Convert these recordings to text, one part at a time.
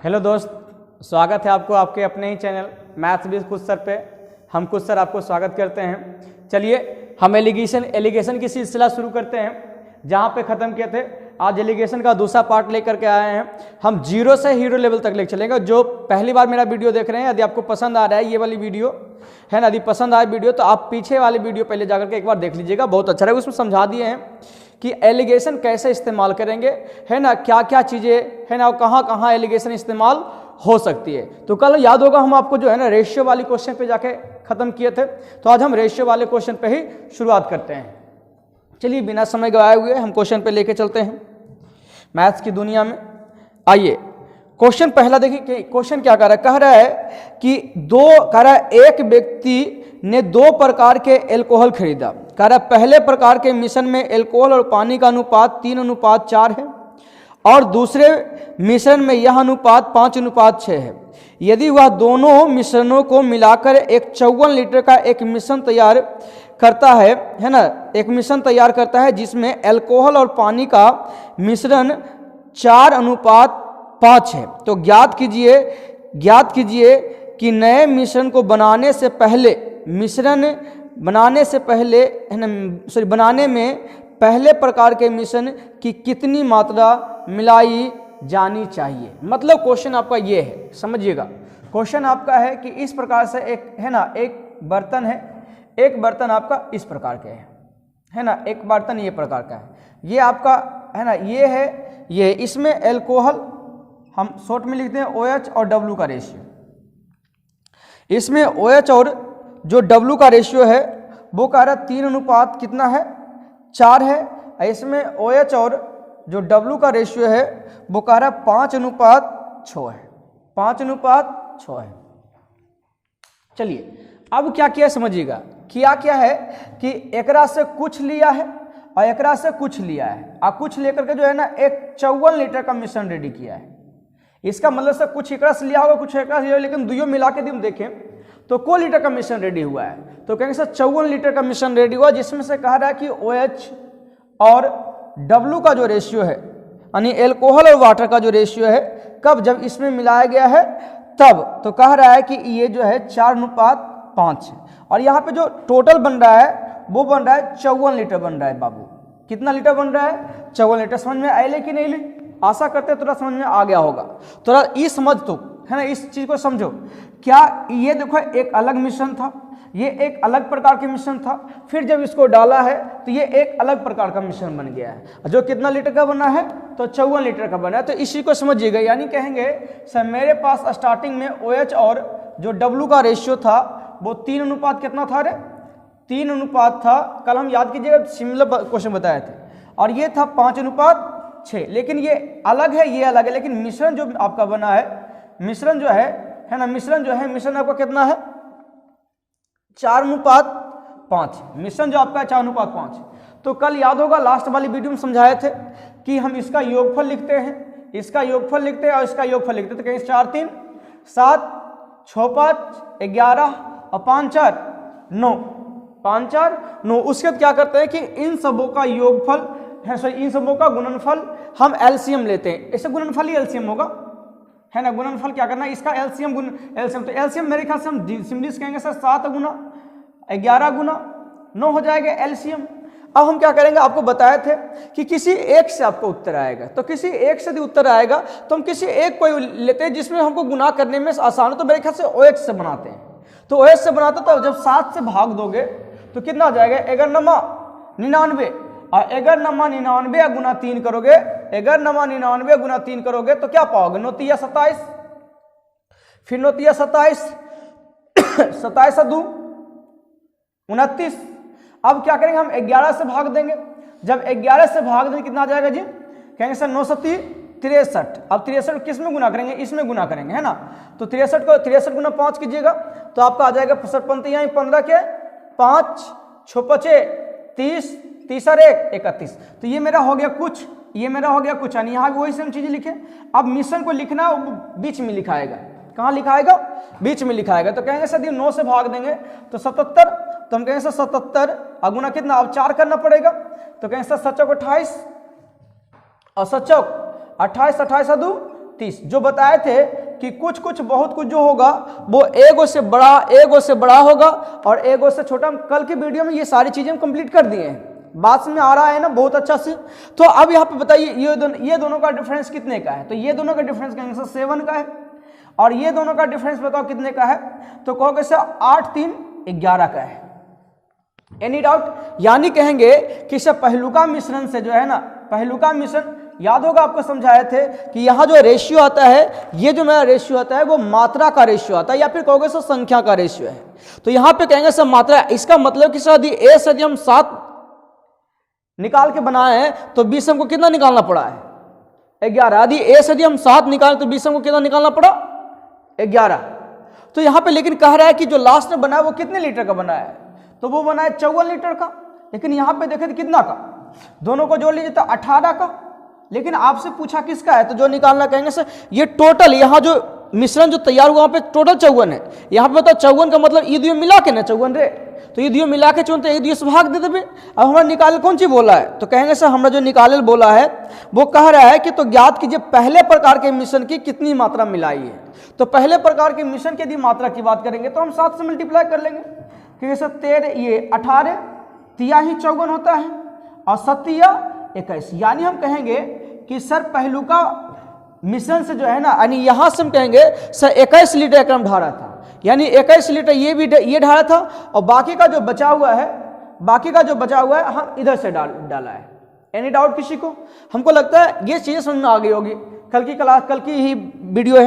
Hello दोस्त, स्वागत है आपको आपके अपने ही चैनल मैथ्स विद कुछ सर पे। हम कुछ सर आपको स्वागत करते हैं। चलिए हम एलिगेशन की सिलसिला शुरू करते हैं जहाँ पे ख़त्म किए थे। आज एलिगेशन का दूसरा पार्ट लेकर के आए हैं। हम जीरो से हीरो लेवल तक लेकर चलेंगे। जो पहली बार मेरा वीडियो देख रहे हैं, यदि आपको पसंद आ रहा है ये वाली वीडियो है ना, यदि पसंद आए वीडियो तो आप पीछे वाली वीडियो पहले जाकर के एक बार देख लीजिएगा, बहुत अच्छा रहेगा। उसमें समझा दिए हैं कि एलिगेशन कैसे इस्तेमाल करेंगे, है ना, क्या क्या चीज़ें है ना, कहाँ कहाँ एलिगेशन इस्तेमाल हो सकती है। तो कल याद होगा हम आपको जो है ना रेशियो वाली क्वेश्चन पे जाके ख़त्म किए थे, तो आज हम रेशियो वाले क्वेश्चन पे ही शुरुआत करते हैं। चलिए बिना समय गवाए हुए हम क्वेश्चन पे लेके चलते हैं मैथ्स की दुनिया में। आइए क्वेश्चन पहला देखिए कि क्वेश्चन क्या कह रहा है कि एक व्यक्ति ने दो प्रकार के एल्कोहल खरीदा। कह रहा है पहले प्रकार के मिश्रण में एल्कोहल और पानी का अनुपात 3:4 है और दूसरे मिश्रण में यह अनुपात 5:6 है। यदि वह दोनों मिश्रणों को मिलाकर एक 54 लीटर का एक मिश्रण तैयार करता है ना, एक मिश्रण तैयार करता है जिसमें एल्कोहल और पानी का मिश्रण 4:5 है, तो ज्ञात कीजिए कि नए मिश्रण को बनाने में पहले प्रकार के मिश्रण की कितनी मात्रा मिलाई जानी चाहिए। मतलब क्वेश्चन आपका ये है, समझिएगा। क्वेश्चन आपका है कि इस प्रकार से एक है ना, एक बर्तन है, एक बर्तन आपका इस प्रकार के है ना, एक बर्तन ये प्रकार का है, ये आपका है ना, ये इसमें एल्कोहल हम शॉर्ट में लिखते हैं OH और W का रेशियो। इसमें OH और जो W का रेशियो है वो कह रहा है 3 कितना है 4 है। इसमें OH और जो W का रेशियो है वो कह रहा है 5:6 है, 5:6 है। चलिए अब क्या किया समझिएगा, क्या है कि एकरा से कुछ लिया है और एकरा से कुछ लिया है और कुछ लेकर के जो है ना एक 54 लीटर का मिश्रण रेडी किया है। इसका मतलब से कुछ एकरा से लिया होगा, कुछ एकरा से लिया होगा, लेकिन दोनों मिला के हम देखें तो को लीटर का मिश्रण रेडी हुआ है। तो कहेंगे सर 54 लीटर का मिश्रण रेडी हुआ, जिसमें से कह रहा है कि OH और W का जो रेशियो है, यानी एल्कोहल और वाटर का जो रेशियो है, कब जब इसमें मिलाया गया है तब, तो कह रहा है कि ये जो है 4:5 है। और यहाँ पे जो टोटल बन रहा है वो बन रहा है 54 लीटर बन रहा है। बाबू कितना लीटर बन रहा है 54 लीटर। समझ में आए कि नहीं ले? आशा करते थोड़ा समझ में आ गया होगा। थोड़ा ये समझ तो है ना, इस चीज को समझो। क्या ये देखो एक अलग मिश्रण था, ये एक अलग प्रकार के मिश्रण था, फिर जब इसको डाला है तो ये एक अलग प्रकार का मिश्रण बन गया है जो कितना लीटर का बना है तो 54 लीटर का बना है। तो इसी को समझिएगा, यानी कहेंगे सर मेरे पास स्टार्टिंग में OH और जो W का रेशियो था वो 3 कितना था रे 3 था। कल हम याद कीजिएगा सिमिलर क्वेश्चन बताए थे, और ये था 5:6। लेकिन ये अलग है, ये अलग है, लेकिन मिश्रण जो आपका बना है, मिश्रण जो है ना, मिश्रण आपका कितना है 4:5। मिश्रण जो आपका है 4:5। तो कल याद होगा लास्ट वाली वीडियो में समझाए थे कि हम इसका योगफल लिखते हैं, इसका योगफल लिखते हैं और इसका योगफल लिखते हैं। तो कहीं 4 3 7 6 5 11 और 5 4 9, 5 4 9। उसके बाद क्या करते हैं कि इन सबों का योगफल है, सॉरी इन सबों का गुणनफल हम एलसीएम लेते हैं। ऐसे गुणनफल ही एलसीएम होगा, है ना। गुणनफल क्या करना है, इसका एलसीएम तो एलसीएम मेरे ख्याल से हम सिंपली कहेंगे सर 7 गुना 11 गुना 9 हो जाएगा एलसीएम। अब हम क्या करेंगे, आपको बताए थे कि किसी एक से आपको उत्तर आएगा, तो किसी एक से यदि उत्तर आएगा तो हम किसी एक को लेते हैं जिसमें हमको गुना करने में आसान हो। तो मेरे ख्याल से OH से बनाते हैं, तो OH से बनाते तो जब 7 से भाग दोगे तो कितना आ जाएगा 11×9 = 99 और 11×9 गुना 3 करोगे, 11×9 गुना 3 करोगे तो क्या पाओगे 9×3 = 27, फिर 9×3 = 27, 27 × 2 = 29। अब क्या करेंगे, हम 11 से भाग देंगे। जब 11 से भाग देंगे कितना आ जाएगा जी, कहेंगे सर 9 × 7 = 63। अब 63 किस में गुना करेंगे, इसमें गुना करेंगे, है ना। तो 63 को 63 × 5 कीजिएगा तो आपका आ जाएगा 15 के 5 6 5 30 30 और 1 31। तो ये मेरा हो गया कुछ, ये मेरा हो गया कुछ, यानी यहाँ वही सेम चीजें लिखे। अब मिश्रण को लिखना बीच में लिखाएगा, कहाँ लिखाएगा, बीच में लिखाएगा। तो कहेंगे सर 9 से भाग देंगे तो 77, तो हम कहेंगे सर 77 अगुना कितना, अब 4 करना पड़ेगा। तो कहेंगे सर 7 × 28 और 7 × 28 28 × 2 30। जो बताए थे कि कुछ कुछ बहुत कुछ जो होगा वो एगो से बड़ा होगा और एगो से छोटा। हम कल की वीडियो में ये सारी चीजें हम कंप्लीट कर दिए हैं। बात में आ रहा है ना बहुत अच्छा से। तो अब यहाँ पे बताइए ये दोनों का डिफरेंस कितने का है? तो ये दोनों का डिफरेंस का आंसर 7 का है और ये दोनों का डिफरेंस बताओ कितने का है? तो कहोगे सर 8 3 11 का है। Any doubt? यानी कहेंगे कि सर पहलुका मिश्रण से जो है ना, पहलुका मिश्रण याद होगा आपको समझाए थे कि यहाँ जो रेशियो आता है, ये जो मेरा रेशियो आता है वो मात्रा का रेशियो आता है या फिर कहोगे सर संख्या का रेशियो है। तो यहाँ पे कहेंगे सर मात्रा। इसका मतलब कि सर यदि हम 7 निकाल के बनाए हैं तो 20 हमको कितना निकालना पड़ा है? 11। यदि हम 7 निकालें तो 20 हमको कितना निकालना पड़ा? 11। तो यहाँ पे लेकिन कह रहा है कि जो लास्ट में बना है वो कितने लीटर का बना है? तो वो बना है 54 लीटर का। लेकिन यहाँ पे देखे तो कितना का? दोनों को जोड़ लीजिए तो 18 का। लेकिन आपसे पूछा किसका है? तो जो निकालना कहेंगे सर ये टोटल, यहाँ जो मिश्रण जो तैयार हुआ वहाँ पे टोटल 54 है। यहाँ पे बताओ 54 का मतलब ई दियो मिला के ना 54 रे, तो ई दियो मिला के 54 तो एक दियो से भाग दे देवे। अब हमारा निकाल कौन चीज बोला है? तो कहेंगे सर हमारा जो निकाले बोला है वो कह रहा है कि तो ज्ञात कीजिए पहले प्रकार के मिश्रण की कितनी मात्रा मिलाई है। तो पहले प्रकार के मिश्रण की यदि मात्रा की बात करेंगे तो हम 7 से मल्टीप्लाई कर लेंगे क्योंकि सर 13 ये 18 तिया ही 54 होता है और 7 21। यानी हम कहेंगे कि सर पहलुका मिश्रण से जो है ना, यानी यहां से हम कहेंगे सर 21 लीटर एकम ढारा था। यानी 21 लीटर ये ढारा था और बाकी का जो बचा हुआ है हम इधर से डाला है। एनी डाउट किसी को? हमको लगता है ये चीजें समझ में आ गई होगी। कल की ही वीडियो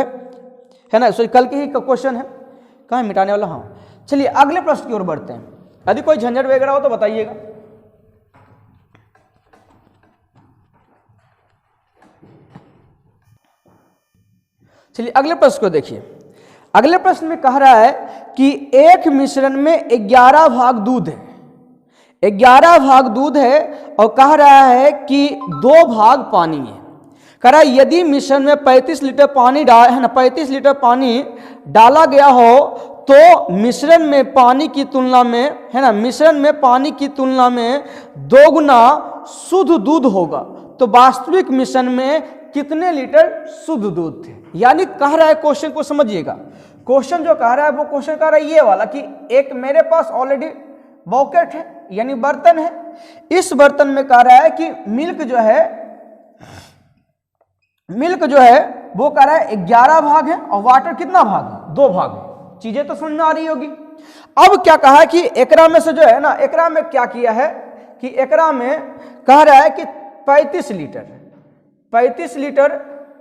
है ना, सॉरी कल की ही क्वेश्चन है। कहाँ मिटाने वाला? हाँ चलिए अगले प्रश्न की ओर बढ़ते हैं। यदि कोई झंझट वगैरह हो तो बताइएगा। चलिए अगले प्रश्न को देखिए। अगले प्रश्न में कह रहा है कि एक मिश्रण में 11 भाग दूध है, 11 भाग दूध है और कह रहा है कि 2 भाग पानी है। कह रहा है यदि मिश्रण में 35 लीटर पानी 35 लीटर पानी डाला गया हो तो मिश्रण में पानी की तुलना में मिश्रण में पानी की तुलना में 2 गुना शुद्ध दूध होगा। तो वास्तविक मिश्रण में कितने लीटर शुद्ध दूध थे? यानी कह रहा है, क्वेश्चन को समझिएगा। क्वेश्चन जो कह रहा है वो क्वेश्चन कह रहा है ये वाला कि एक मेरे पास ऑलरेडी बॉकेट है यानी बर्तन है। इस बर्तन में कह रहा है कि मिल्क जो है वो कह रहा है 11 भाग है और वाटर कितना भाग है? 2 भाग है। चीजें तो समझ में आ रही होगी। अब क्या कहा है कि एकरा में से जो है ना, एकरा में क्या किया है कि एकरा में कह रहा है कि 35 लीटर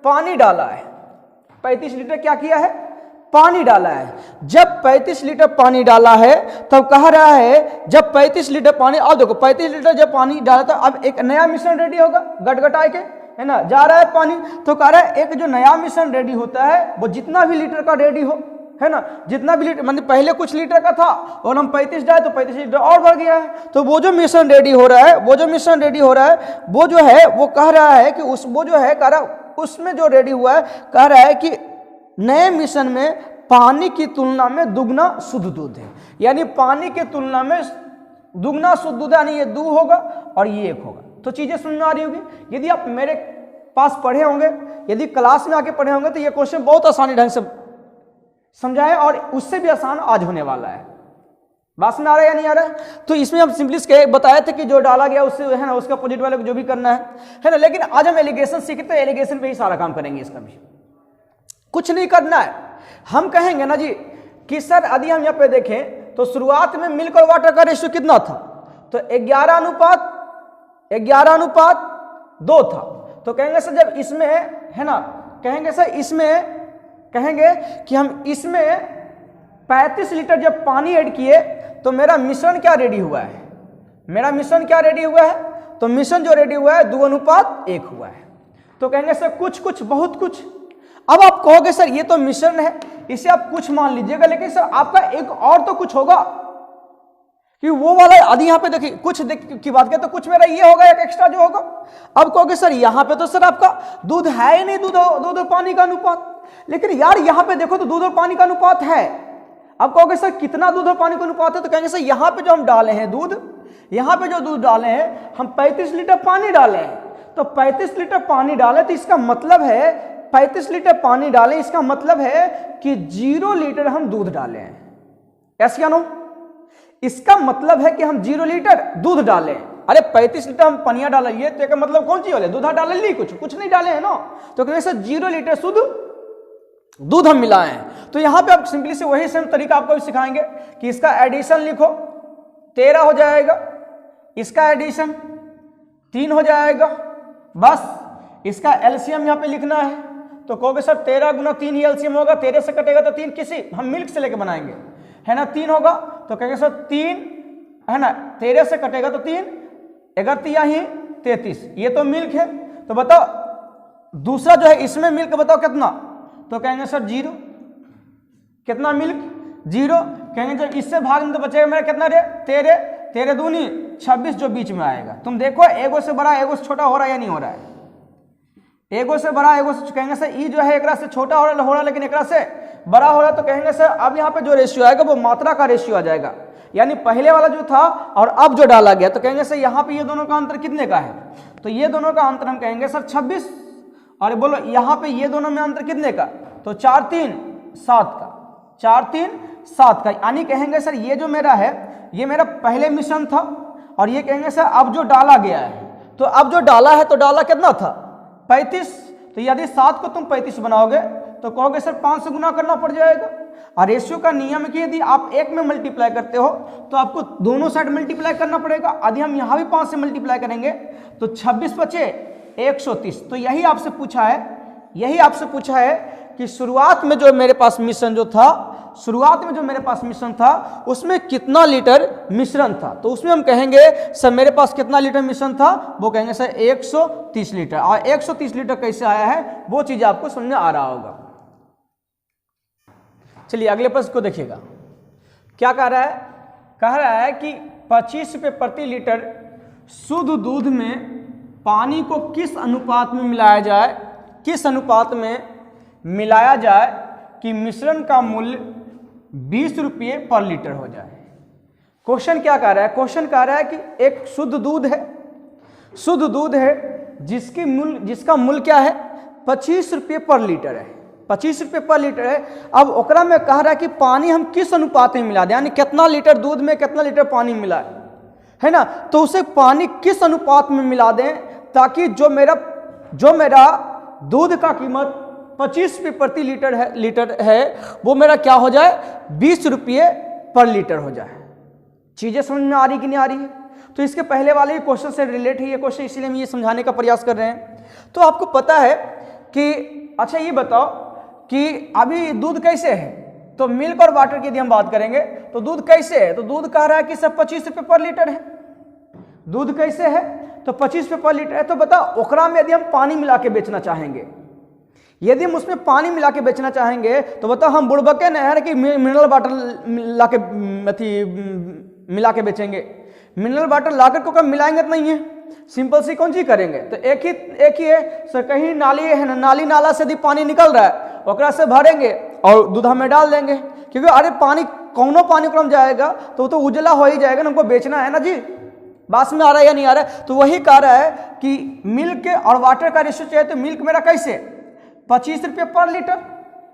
पानी डाला है। 35 लीटर क्या किया है? पानी डाला है। जब 35 लीटर पानी डाला है तब कह रहा है जब 35 लीटर पानी, अब देखो 35 लीटर जब पानी डाला तो अब एक नया मिश्रण रेडी होगा गटगटाए के, है ना, जा रहा है पानी। तो कह रहा है एक जो नया मिश्रण रेडी होता है वो जितना भी लीटर का रेडी हो, है ना, जितना भी लीटर, मतलब पहले कुछ लीटर का था और हम 35 डाले तो 35 लीटर और बढ़ गया है। तो वो जो मिश्रण रेडी हो रहा है वो जो है वो कह रहा है कि उसमें जो रेडी हुआ है कह रहा है कि नए मिश्रण में पानी की तुलना में दुगना शुद्ध दूध है। यानी पानी की तुलना में दुगना शुद्ध दूध, यानी ये 2 होगा और ये 1 होगा। तो चीजें सुन में आ रही होगी। यदि आप मेरे पास पढ़े होंगे, यदि क्लास में आके पढ़े होंगे तो ये क्वेश्चन बहुत आसानी ढंग से समझाए और उससे भी आसान आज होने वाला है। बात में आ रहा है या नहीं आ रहा है? तो इसमें हम सिंपली बताए थे कि जो डाला गया उससे है ना उसका अपोजिट वाले को जो भी करना है ना। लेकिन आज हम एलिगेशन सीखते हैं, एलिगेशन पे ही सारा काम करेंगे। इसका भी कुछ नहीं करना है। हम कहेंगे ना जी कि सर यदि हम यहाँ पे देखें तो शुरुआत में मिल्क और वाटर का रेशियो कितना था? तो 11:2 था। तो कहेंगे सर जब इसमें है ना, कहेंगे कि हम इसमें 35 लीटर जब पानी ऐड किए तो मेरा मिश्रण क्या रेडी हुआ है? तो मिश्रण जो रेडी हुआ है 2:1 हुआ है। तो कहेंगे सर कुछ बहुत कुछ। अब आप कहोगे सर ये तो मिश्रण है, इसे आप कुछ मान लीजिएगा, लेकिन सर आपका एक और तो कुछ होगा कि वो वाला यदि यहाँ पे देखिए कुछ की बात करें तो कुछ मेरा ये होगा एक एक्स्ट्रा जो होगा। अब कहोगे सर यहाँ पे तो सर आपका दूध है ही नहीं, दूध और पानी का अनुपात। लेकिन यार यहाँ पे देखो तो दूध और पानी का अनुपात है। अब कहोगे सर कितना दूध और पानी का अनुपात है? तो कहेंगे सर यहाँ पे जो हम डाले हैं दूध, यहाँ पे जो दूध डाले हैं हम 35 लीटर पानी डाले हैं। तो 35 लीटर पानी डाले तो इसका मतलब है 35 लीटर पानी डालें, इसका मतलब है कि 0 लीटर हम दूध डालें हैं। यस या नो? इसका मतलब है कि हम 0 लीटर दूध डालें। अरे 35 लीटर हम पनिया डालिए तो क्या मतलब कौन सी वाले दूधा डाल ली, कुछ नहीं डाले हैं ना। तो कहने से 0 लीटर शुद्ध दूध हम मिलाए हैं। तो यहां पे आप सिंपली से वही सेम तरीका आपको सिखाएंगे कि इसका एडिशन लिखो 13 हो जाएगा, इसका एडिशन 3 हो जाएगा, बस इसका एलसीएम यहां पे लिखना है। तो कहोगे सर 13 गुना 3 ही एलसीएम होगा, 13 से कटेगा तो 3 किसी हम मिल्क से लेके बनाएंगे, है ना, 3 होगा। तो कहेंगे सर 3 है ना, 13 से कटेगा तो 3, 11 ही 33, ये तो मिल्क है। तो बताओ दूसरा जो है इसमें मिल्क बताओ कितना, तो कहेंगे सर 0। कितना मिल्क? 0। कहेंगे जब इससे भाग में तो बचेगा मेरा कितना रे, 13, 13 दूनी 26 जो बीच में आएगा। तुम देखो एगो से बड़ा एगो से छोटा हो रहा है या नहीं हो रहा है? एगो से बड़ा एगो से, कहेंगे सर ई जो है एकरा से छोटा हो रहा है लेकिन एकरा से बड़ा हो रहा है। तो कहेंगे सर अब यहाँ पे जो रेशियो आएगा वो मात्रा का रेशियो आ जाएगा, यानी पहले वाला जो था और अब जो डाला गया। तो कहेंगे सर यहाँ पे ये दोनों का अंतर कितने का है, तो ये दोनों का अंतर हम कहेंगे सर 26। और बोलो यहाँ पे ये दोनों में अंतर कितने का, तो 4 3 7 का, 4 3 7 का। यानी कहेंगे सर ये जो मेरा है ये मेरा पहले मिश्रण था, और ये कहेंगे सर अब जो डाला गया है, तो अब जो डाला है तो डाला कितना था 35। तो यदि 7 को तुम 35 बनाओगे तो कहोगे सर 5 से गुना करना पड़ जाएगा। और रेशियो का नियम है कि यदि आप एक में मल्टीप्लाई करते हो तो आपको दोनों साइड मल्टीप्लाई करना पड़ेगा। यदि हम यहाँ भी 5 से मल्टीप्लाई करेंगे तो 26 बचे 130। तो यही आपसे पूछा है कि शुरुआत में जो मेरे पास मिश्रण जो था, उसमें कितना लीटर मिश्रण था। तो उसमें हम कहेंगे सर मेरे पास कितना लीटर मिश्रण था, वो कहेंगे सर 130 लीटर। और 130 लीटर कैसे आया है वो चीज आपको समझ में आ रहा होगा। चलिए अगले प्रश्न को देखिएगा, क्या कह रहा है कि 25 रुपये प्रति लीटर शुद्ध दूध में पानी को किस अनुपात में मिलाया जाए कि मिश्रण का मूल्य 20 रुपये पर लीटर हो जाए। क्वेश्चन क्या कह रहा है, क्वेश्चन कह रहा है कि एक शुद्ध दूध है जिसका मूल्य क्या है 25 रुपये पर लीटर है, 25 रुपये पर लीटर है। अब ओकरा में कह रहा है कि पानी हम किस अनुपात में मिला दें, यानी कितना लीटर दूध में कितना लीटर पानी मिला है ना। तो उसे पानी किस अनुपात में मिला दें ताकि जो मेरा दूध का कीमत 25 रुपये प्रति लीटर है वो मेरा क्या हो जाए 20 रुपये पर लीटर हो जाए। चीजें समझ में आ रही कि नहीं आ रही है? तो इसके पहले वाले क्वेश्चन से रिलेट है ये क्वेश्चन, इसलिए हम ये समझाने का प्रयास कर रहे हैं। तो आपको पता है कि अच्छा ये बताओ कि अभी दूध कैसे है, तो मिल्क और वाटर की यदि हम बात करेंगे तो दूध कैसे है, तो दूध कह रहा है कि सब 25 रुपये पर लीटर है। दूध कैसे है तो 25 रुपये पर लीटर है। तो बताओ ओकरा में यदि हम पानी मिला के बेचना चाहेंगे, यदि हम उसमें पानी मिला के बेचना चाहेंगे तो बताओ हम बुड़बके नहर की मिनरल वाटर ला के मिला के बेचेंगे। मिनरल वाटर लाकर को कब मिलाएंगे तो नहीं है, सिंपल सी कौन सी करेंगे। तो एक ही है सर, कहीं नाली है ना, नाली नाला से यदि पानी निकल रहा है ओकरा से भरेंगे और दूधा में डाल देंगे, क्योंकि अरे पानी कौनो पानी क्रम जाएगा तो उजला हो ही जाएगा ना, हमको बेचना है ना जी। बात में आ रहा है या नहीं आ रहा है? तो वही कह रहा है कि मिल्क और वाटर का रेशियो चाहिए, तो मिल्क मेरा कैसे 25 रुपये पर लीटर,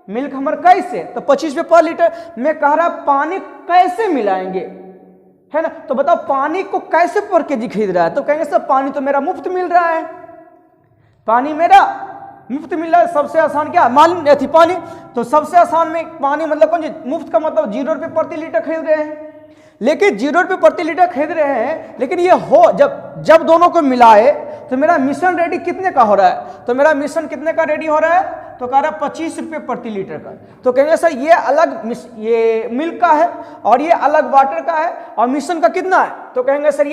मिल्क हमारा कैसे तो 25 रुपये पर लीटर। मैं कह रहा पानी कैसे मिलाएंगे, है ना। तो बताओ पानी को कैसे पर केजी खरीद रहा है, तो कहेंगे सर पानी तो मेरा मुफ्त मिल रहा है, पानी मेरा मुफ्त मिल रहा है। सबसे आसान क्या मान थी पानी, तो सबसे आसान में पानी मतलब कौन जी मुफ्त का मतलब 0 रुपये प्रति लीटर खरीद रहे हैं। लेकिन 0 रुपये प्रति लीटर खरीद रहे हैं, लेकिन ये हो जब दोनों को मिलाए तो मेरा मिश्रण रेडी कितने का हो रहा है, तो मेरा मिश्रण कितने का रेडी हो रहा है, तो कह रहा है 25 रुपये प्रति लीटर का। तो कहेंगे सर ये अलग ये मिल्क का है और ये अलग वाटर का है और मिश्रण का कितना है, तो कहेंगे सर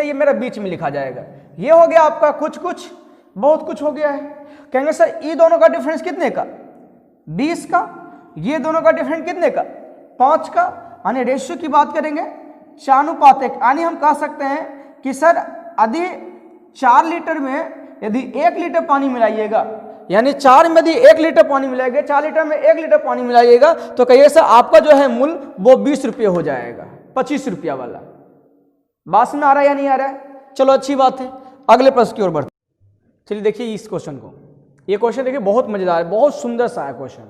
ये मेरा बीच में लिखा जाएगा। ये हो गया आपका कुछ बहुत कुछ हो गया है। कहेंगे सर ये दोनों का डिफरेंस कितने का 20 का, ये दोनों का डिफरेंस कितने का 5 का। यानी रेशियो की बात करेंगे 4:1, यानी हम कह सकते हैं कि सर यदि 4 लीटर में यदि 1 लीटर पानी मिलाइएगा, यानी 4 में यदि 1 लीटर पानी मिलाइएगा, 4 लीटर में 1 लीटर पानी मिलाइएगा, तो कहिए सर आपका जो है मूल्य वो 20 रुपये हो जाएगा, 25 रुपया वाला। बात में आ रहा है या नहीं आ रहा है? चलो अच्छी बात है, अगले प्रश्न की ओर बढ़ते। चलिए देखिए इस क्वेश्चन को, ये क्वेश्चन देखिए बहुत मजेदार है, बहुत सुंदर सा है क्वेश्चन,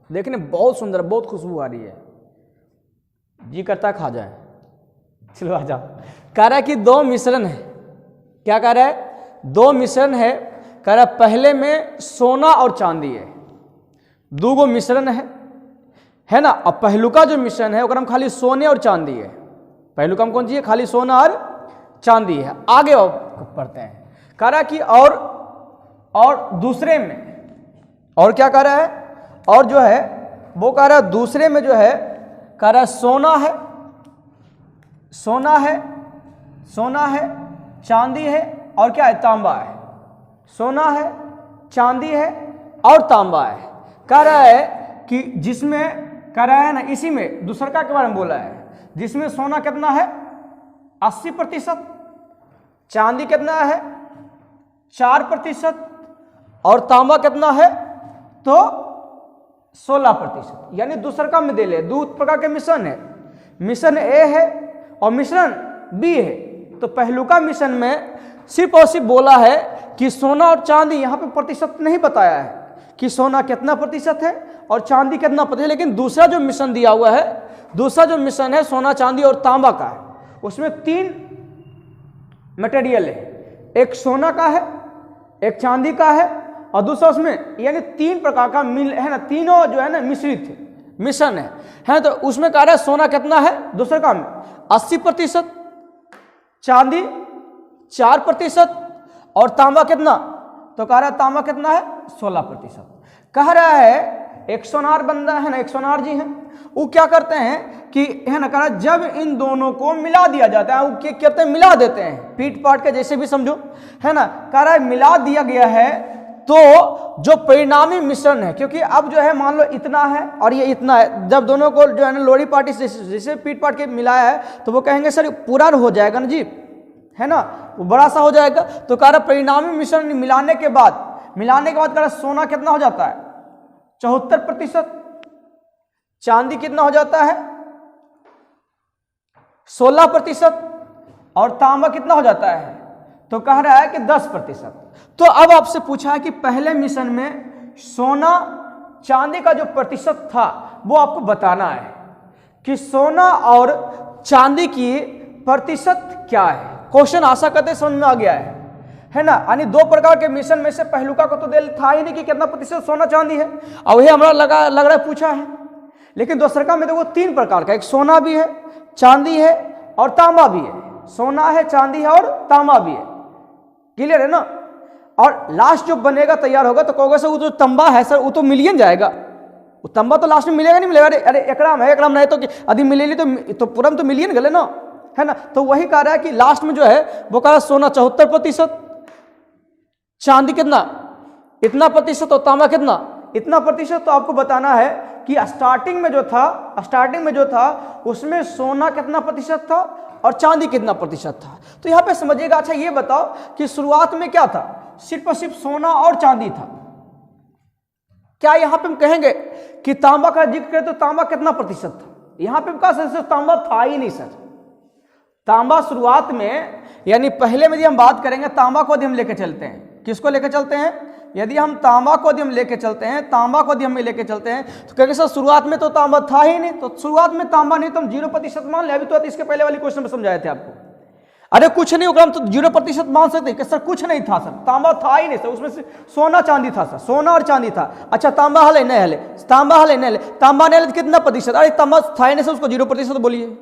देखने बहुत सुंदर, बहुत खुशबू आ रही है, जी करता खा जाए। चलो आ जाओ। कह रहा है कि दो मिश्रण है, क्या कह रहा है, दो मिश्रण है, कह रहा है पहले में सोना और चांदी है, दो गो मिश्रण है ना। अब पहलुका जो मिश्रण है ओकरा में खाली सोने और चांदी है, पहलुका में कौन सी है, खाली सोना और चांदी है। आगे और पढ़ते हैं, कह रहा है कि और दूसरे में, और क्या कह रहा है, और जो है वो कह रहा है दूसरे में जो है, कह रहा है सोना है, सोना है, चांदी है और क्या है, तांबा है। सोना है, चांदी है और तांबा है। कह रहा है कि जिसमें, कह रहा है ना, इसी में दूसरका के बारे में बोला है, जिसमें सोना कितना है 80%, चांदी कितना है 4% और तांबा कितना है तो 16%। यानी दूसरका में दे ले, दो प्रकार के मिश्रण है, मिश्रण ए है और मिश्रण बी है। तो पहलुका मिश्रण में सिर्फ और सिर्फ बोला है कि सोना और चांदी, यहाँ पे प्रतिशत नहीं बताया है कि सोना कितना प्रतिशत है और चांदी कितना प्रतिशत, लेकिन दूसरा जो मिश्रण दिया हुआ है, दूसरा जो मिश्रण है सोना चांदी और तांबा का है, उसमें 3 मटेरियल है, एक सोना का है, एक चांदी का है और दूसरा उसमें, यानी 3 प्रकार का मिल है ना, तीनों जो है ना मिश्रित मिश्रण है। तो उसमें कह रहा है सोना कितना है दूसरे का में 80%, चांदी 4% और तांबा कितना, तो कह रहा है तांबा कितना है 16%। कह रहा है एक सोनार बंदा है ना, एक सोनार जी हैं, वो क्या करते हैं कि है ना, कह रहा है जब इन दोनों को मिला दिया जाता है, वो क्या कहते हैं, मिला देते हैं, पीट पाट के जैसे भी समझो, है ना। कह रहा है मिला दिया गया है तो जो परिणामी मिश्रण है, क्योंकि अब जो है मान लो इतना है और ये इतना है, जब दोनों को जो है ना लोरी पार्टी जैसे पीट पाट के मिलाया है तो वो कहेंगे सर पूरा हो जाएगा ना जी, है ना, वो बड़ा सा हो जाएगा। तो कह रहा परिणामी मिश्रण मिलाने के बाद कह रहा सोना कितना हो जाता है 74%, चांदी कितना हो जाता है 16% और तांबा कितना हो जाता है, तो कह रहा है कि 10%। तो अब आपसे पूछा है कि पहले मिश्रण में सोना चांदी का जो प्रतिशत था वो आपको बताना है कि सोना और चांदी की प्रतिशत क्या है। क्वेश्चन आशा करते समझ में आ गया है ना। यानी 2 प्रकार के मिश्रण में से पहलुका को तो दे था ही नहीं कि कितना प्रतिशत सोना चांदी है, और वही हमारा लग रहा है पूछा है। लेकिन दूसरका में देखो 3 प्रकार का, एक सोना भी है, चांदी है और तांबा भी है। सोना है, चांदी है और तांबा भी है, क्लियर है ना। और लास्ट जो बनेगा तैयार होगा तो कहोगे सर वो जो तांबा है सर वो तो मिलियन जाएगा, वो तांबा तो लास्ट में मिलेगा नहीं मिलेगा, अरे एकराम है, एकराम नहीं तो यदि मिलेली तो पूरा में तो मिलियन गले ना, है ना। तो वही कह रहा है कि लास्ट में जो है वो कह रहा है सोना 74%, चांदी कितना इतना प्रतिशत और तांबा कितना इतना प्रतिशत। तो आपको बताना है कि स्टार्टिंग में जो था उसमें सोना कितना प्रतिशत था और चांदी कितना प्रतिशत था। तो यहां पे समझिएगा। अच्छा ये बताओ कि शुरुआत में क्या था, सिर्फ और सिर्फ सोना और चांदी था। क्या यहां पे हम कहेंगे कि तांबा का जिक्र करें तो तांबा कितना प्रतिशत था, यहां पे कहा सर तांबा था ही नहीं सर। तांबा शुरुआत में, यानी पहले में यदि हम बात करेंगे तांबा को यदि हम लेके चलते हैं, किसको लेके चलते हैं, यदि हम तांबा को यदि हम लेके चलते हैं, तांबा को यदि हम लेके चलते हैं तो कहेंगे सर शुरुआत में तो तांबा था ही नहीं। तो शुरुआत में तांबा नहीं तो हम 0% मान ले। अभी तो इसके पहले वाली क्वेश्चन में समझाए थे आपको, अरे कुछ नहीं होगा हम तो 0% मान सकते कि सर कुछ नहीं था सर, तांबा था ही नहीं सर, उसमें से सोना चांदी था सर, सोना और चांदी था। अच्छा तांबा हले नहीं हले, तांबा हले नहीं हले, तांबा नहीं हले कितना प्रतिशत, अरे तांबा था ही नहीं सर, उसको 0% बोलिए।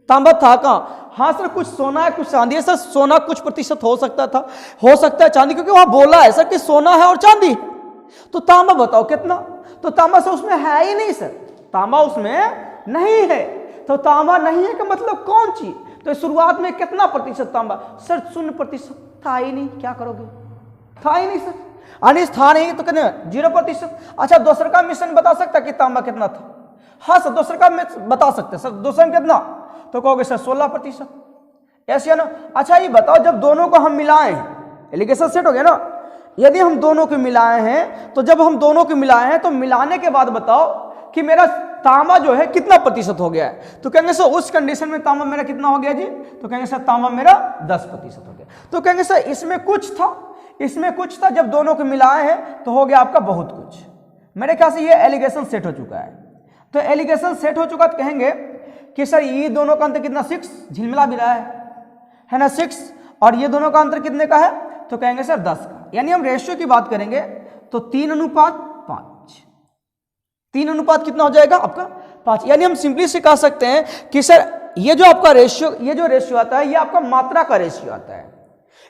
तांबा था कहाँ, हाँ सर कुछ सोना है कुछ चांदी है। सर सोना कुछ प्रतिशत हो सकता था, हो सकता है चांदी, क्योंकि वहां बोला है सर कि सोना है और चांदी। तो तांबा बताओ कितना, तो तांबा सर उसमें है ही नहीं सर, तांबा उसमें नहीं है। तो तांबा नहीं है का मतलब कौन चीज, तो शुरुआत में कितना प्रतिशत तांबा, सर 0% था ही नहीं, क्या करोगे, था ही नहीं सर, अनिश था नहीं तो कितने 0%। अच्छा दूसरे का मिश्रण बता सकता कि तांबा कितना था, हाँ सर दूसरे का बता सकते सर, दूसरे में कितना, तो कहोगे सर 16%, ऐसे है ना। अच्छा ये बताओ जब दोनों को हम मिलाए हैं, एलिगेशन सेट हो गया ना, यदि हम दोनों को मिलाए हैं तो जब हम दोनों को मिलाए हैं तो मिलाने के बाद बताओ कि मेरा तांबा जो है कितना प्रतिशत हो गया है। तो कहेंगे सर उस कंडीशन में तांबा मेरा कितना हो गया जी, तो कहेंगे सर तांबा मेरा 10% हो गया। तो कहेंगे सर इसमें कुछ था, इसमें कुछ था, जब दोनों को मिलाए हैं तो हो गया आपका बहुत कुछ। मेरे ख्याल से ये एलिगेशन सेट हो चुका है। तो एलिगेशन सेट हो चुका तो कहेंगे कि सर ये दोनों का अंतर कितना 6, झिलमिला भी रहा है ना 6, और ये दोनों का अंतर कितने का है तो कहेंगे सर 10 का। यानी हम रेशियो की बात करेंगे तो 3:5, 3 अनुपात कितना हो जाएगा आपका 5। यानी हम सिंपली से कह सकते हैं कि सर ये जो आपका रेशियो, ये जो रेशियो आता है ये आपका मात्रा का रेशियो आता है।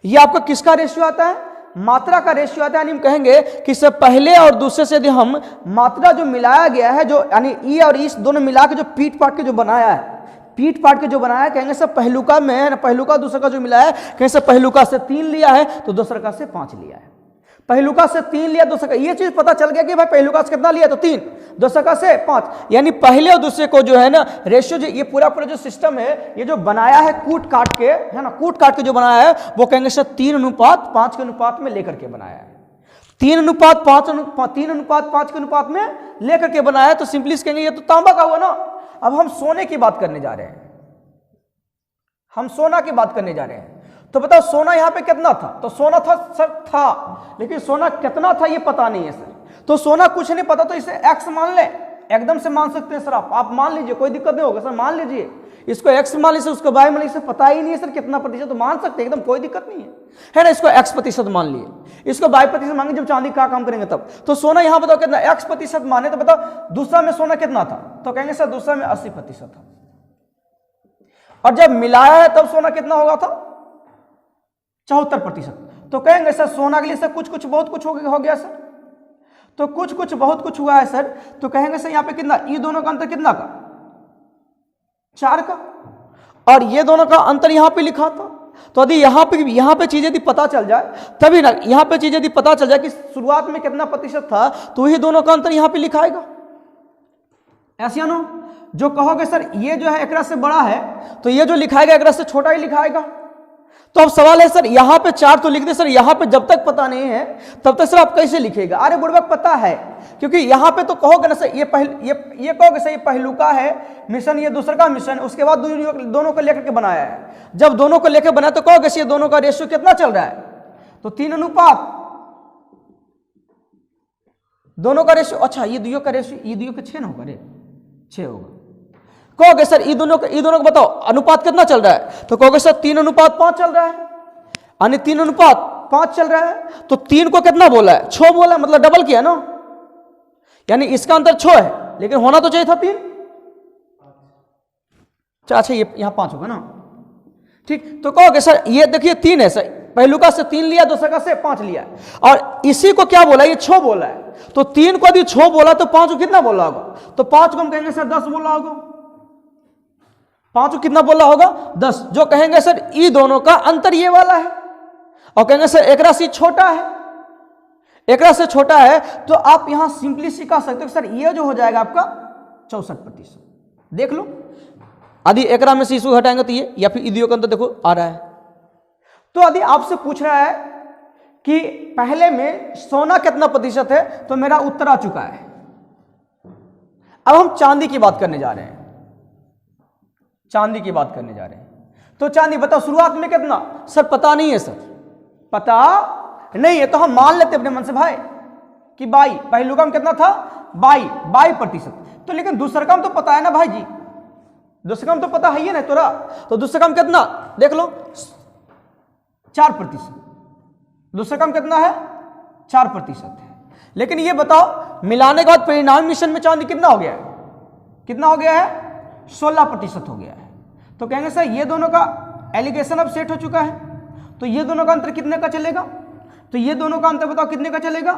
ये आपका किसका रेशियो आता है, मात्रा का रेशियो आता है। यानी हम कहेंगे कि सर पहले और दूसरे से यदि हम मात्रा जो मिलाया गया है, जो यानी ई और इस दोनों मिला के जो पीठ पाट के जो बनाया है, पीठ पाट के जो बनाया है, कहेंगे सर पहलुका में, पहलुका दूसरे का जो मिला है, कहेंगे सर पहलुका से 3 लिया है तो दूसरे का से 5 लिया है। पहलुका से 3 लिया, दूसरे का, ये चीज पता चल गया कि भाई पहलुका से कितना लिया तो 3, दूसरे का से 5। यानी पहले और दूसरे को जो है ना रेशियो, जो ये पूरा जो सिस्टम है, ये जो बनाया है कूट काट के, है ना, कूट काट के जो बनाया है वो कहेंगे सर 3:5 के अनुपात में लेकर के बनाया है। 3:5 के अनुपात में लेकर के बनाया है। तो सिंपली कहेंगे ये तो तांबा का हुआ ना। अब हम सोने की बात करने जा रहे हैं, हम सोना की बात करने जा रहे हैं। तो बताओ सोना यहां पे कितना था, तो सोना था सर था, लेकिन सोना कितना था ये पता नहीं है सर। तो सोना कुछ नहीं पता तो इसे x मान ले, एकदम से मान सकते हैं सर आप मान लीजिए, कोई दिक्कत नहीं होगा सर, मान लीजिए इसको x मान लीजिए, उसको y मान लीजिए, पता ही नहीं है सर कितना प्रतिशत, तो मान सकते हैं एकदम, कोई दिक्कत नहीं है ना। इसको x% मान लिए, इसको y% मांगे जब चांदी का काम करेंगे तब। तो सोना यहां बताओ कितना x% माने, तो बताओ दूसरा में सोना कितना था, तो कहेंगे सर दूसरा में 80% था। और जब मिलाया है तब सोना कितना होगा था 74%। तो कहेंगे सर सोना के लिए सर कुछ कुछ बहुत कुछ हो गया सर, तो कुछ कुछ बहुत कुछ हुआ है सर। तो कहेंगे सर यहाँ पे कितना, ये दोनों का अंतर कितना का 4 का, और ये दोनों का अंतर यहाँ पे लिखा था। तो यदि यहाँ पे चीजें यदि पता चल जाए तभी ना, यहाँ पे चीजें यदि पता चल जाए कि शुरुआत में कितना प्रतिशत था, तो ये दोनों का अंतर यहाँ पे लिखाएगा। ऐसे नो जो कहोगे सर ये जो है एकरा से बड़ा है, तो ये जो लिखाएगा एकरा से छोटा ही लिखाएगा। तो अब सवाल है सर यहाँ पे 4 तो लिख दे सर, यहाँ पे जब तक पता नहीं है तब तक सर आप कैसे लिखेगा। अरे बुड़बक पता है, क्योंकि यहाँ पे तो कहोगे ना सर ये कहोगे सर ये पहलुका है मिशन, ये दूसरा का मिशन, उसके बाद दोनों को लेकर के बनाया है। जब दोनों को लेकर बनाया तो कहोगे सर ये दोनों का रेशियो कितना चल रहा है, तो 3 अनुपात, दोनों का रेशियो, अच्छा ये दोनों का रेशियो, ये दोनों का 6 होगा रे, 6 होगा। कहोगे सर ये दोनों को बताओ अनुपात कितना चल रहा है, तो कहोगे सर 3:5 चल रहा है, यानी 3:5 चल रहा है। तो 3 को कितना बोला है 6 बोला, मतलब डबल किया ना, यानी इसका अंतर 6 है, लेकिन होना तो चाहिए था 3। अच्छा ये यहां 5 होगा ना, ठीक। तो कहोगे सर ये देखिए 3 है सर, पहलुका से 3 लिया, दूसरे का से 5 लिया, और इसी को क्या बोला, ये 6 बोला है। तो 3 को यदि 6 बोला तो 5 को कितना बोला होगा, तो 5 को हम कहेंगे सर 10 बोला होगा, 5 को कितना बोला होगा 10। जो कहेंगे सर ये दोनों का अंतर ये वाला है, और कहेंगे सर एक राशि छोटा है, एक राशि छोटा है, तो आप यहां सिंपली सी कह सकते हो सर ये जो हो जाएगा आपका 64%। देख लो यदि एकरा में से इशू हटाएंगे तो ये, या फिर इदियों का अंतर देखो आ रहा है। तो यदि आपसे पूछ रहा है कि पहले में सोना कितना प्रतिशत है, तो मेरा उत्तर आ चुका है। अब हम चांदी की बात करने जा रहे हैं, चांदी की बात करने जा रहे हैं। तो चांदी बताओ शुरुआत में कितना, सर पता नहीं है सर, पता नहीं है, तो हम मान लेते अपने मन से भाई कि 22, पहलू काम कितना था 22%। तो लेकिन दूसरा काम तो पता है ना भाई जी, दूसरा काम तो पता है ही ना तोरा, तो दूसरा काम कितना देख लो 4%, दूसरा काम कितना है 4% है। लेकिन ये बताओ मिलाने के बाद परिणाम मिश्रण में चांदी कितना हो गया है, कितना हो गया है 16% हो गया है। तो कहेंगे सर ये दोनों का एलिगेशन अब सेट हो चुका है, तो ये दोनों का अंतर कितने का चलेगा, तो ये दोनों का अंतर बताओ कितने का चलेगा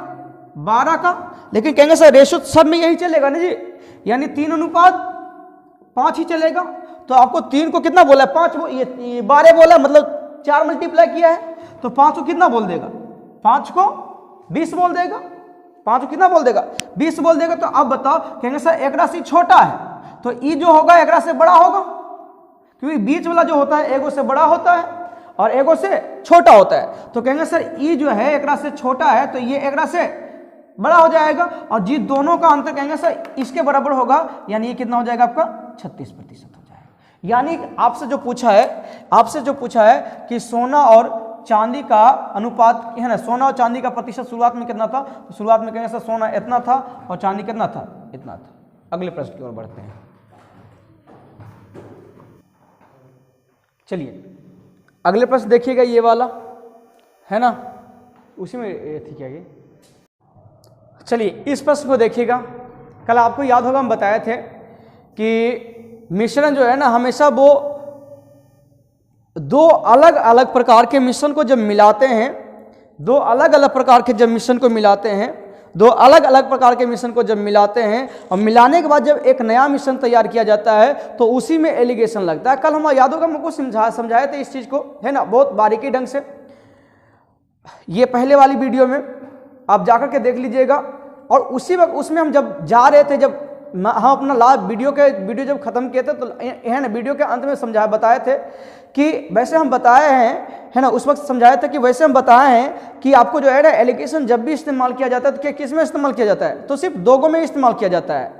12 का। लेकिन कहेंगे सर रेशो सब में यही चलेगा ना जी, यानी 3:5 ही चलेगा। तो आपको 3 को कितना बोला है 5, ये 12 बोला, मतलब 4 मल्टीप्लाई किया है, तो 5 को कितना बोल देगा, 5 को 20 बोल देगा, 5 को कितना बोल देगा 20 बोल देगा। तो अब बताओ कहेंगे सर एक राशि छोटा है, तो ई जो होगा एक राशि से बड़ा होगा, क्योंकि बीच वाला जो होता है एगो से बड़ा होता है और एगो से छोटा होता है। तो कहेंगे सर ई जो है एक राशि से छोटा है, तो ये एक राशि से बड़ा हो जाएगा, और जी दोनों का अंतर कहेंगे सर इसके बराबर होगा, यानी ये कितना हो जाएगा आपका 36% हो जाएगा। यानी आपसे जो पूछा है कि सोना और चांदी का अनुपात है ना, सोना और चांदी का प्रतिशत शुरुआत में कितना था? तो शुरुआत में कहेंगे सर सोना इतना था और चांदी कितना था? इतना था। अगले प्रश्न की ओर बढ़ते हैं। चलिए अगले प्रश्न देखिएगा, ये वाला है ना, उसी में थी क्या ये? चलिए इस प्रश्न को देखिएगा। कल आपको याद होगा हम बताए थे कि मिश्रण जो है ना, हमेशा वो दो अलग अलग प्रकार के मिश्रण को जब मिलाते हैं, दो अलग अलग प्रकार के जब मिश्रण को मिलाते हैं, दो अलग अलग प्रकार के मिश्रण को जब मिलाते हैं और मिलाने के बाद जब एक नया मिश्रण तैयार किया जाता है तो उसी में एलिगेशन लगता है। कल हम याद होगा हमको समझाए थे इस चीज़ को, है ना, बहुत बारीकी ढंग से। ये पहले वाली वीडियो में आप जाकर के देख लीजिएगा। और उसी वक्त उसमें हम जब जा रहे थे, जब हम अपना लास्ट वीडियो जब खत्म किए थे तो है ना, वीडियो के अंत में बताए थे कि वैसे हम बताए हैं, है ना, उस वक्त समझाया था कि वैसे हम बताए हैं कि आपको जो है ना एलिगेशन जब भी इस्तेमाल किया जाता है तो क्या किस में इस्तेमाल किया जाता है? तो सिर्फ 2 गो में इस्तेमाल किया जाता है।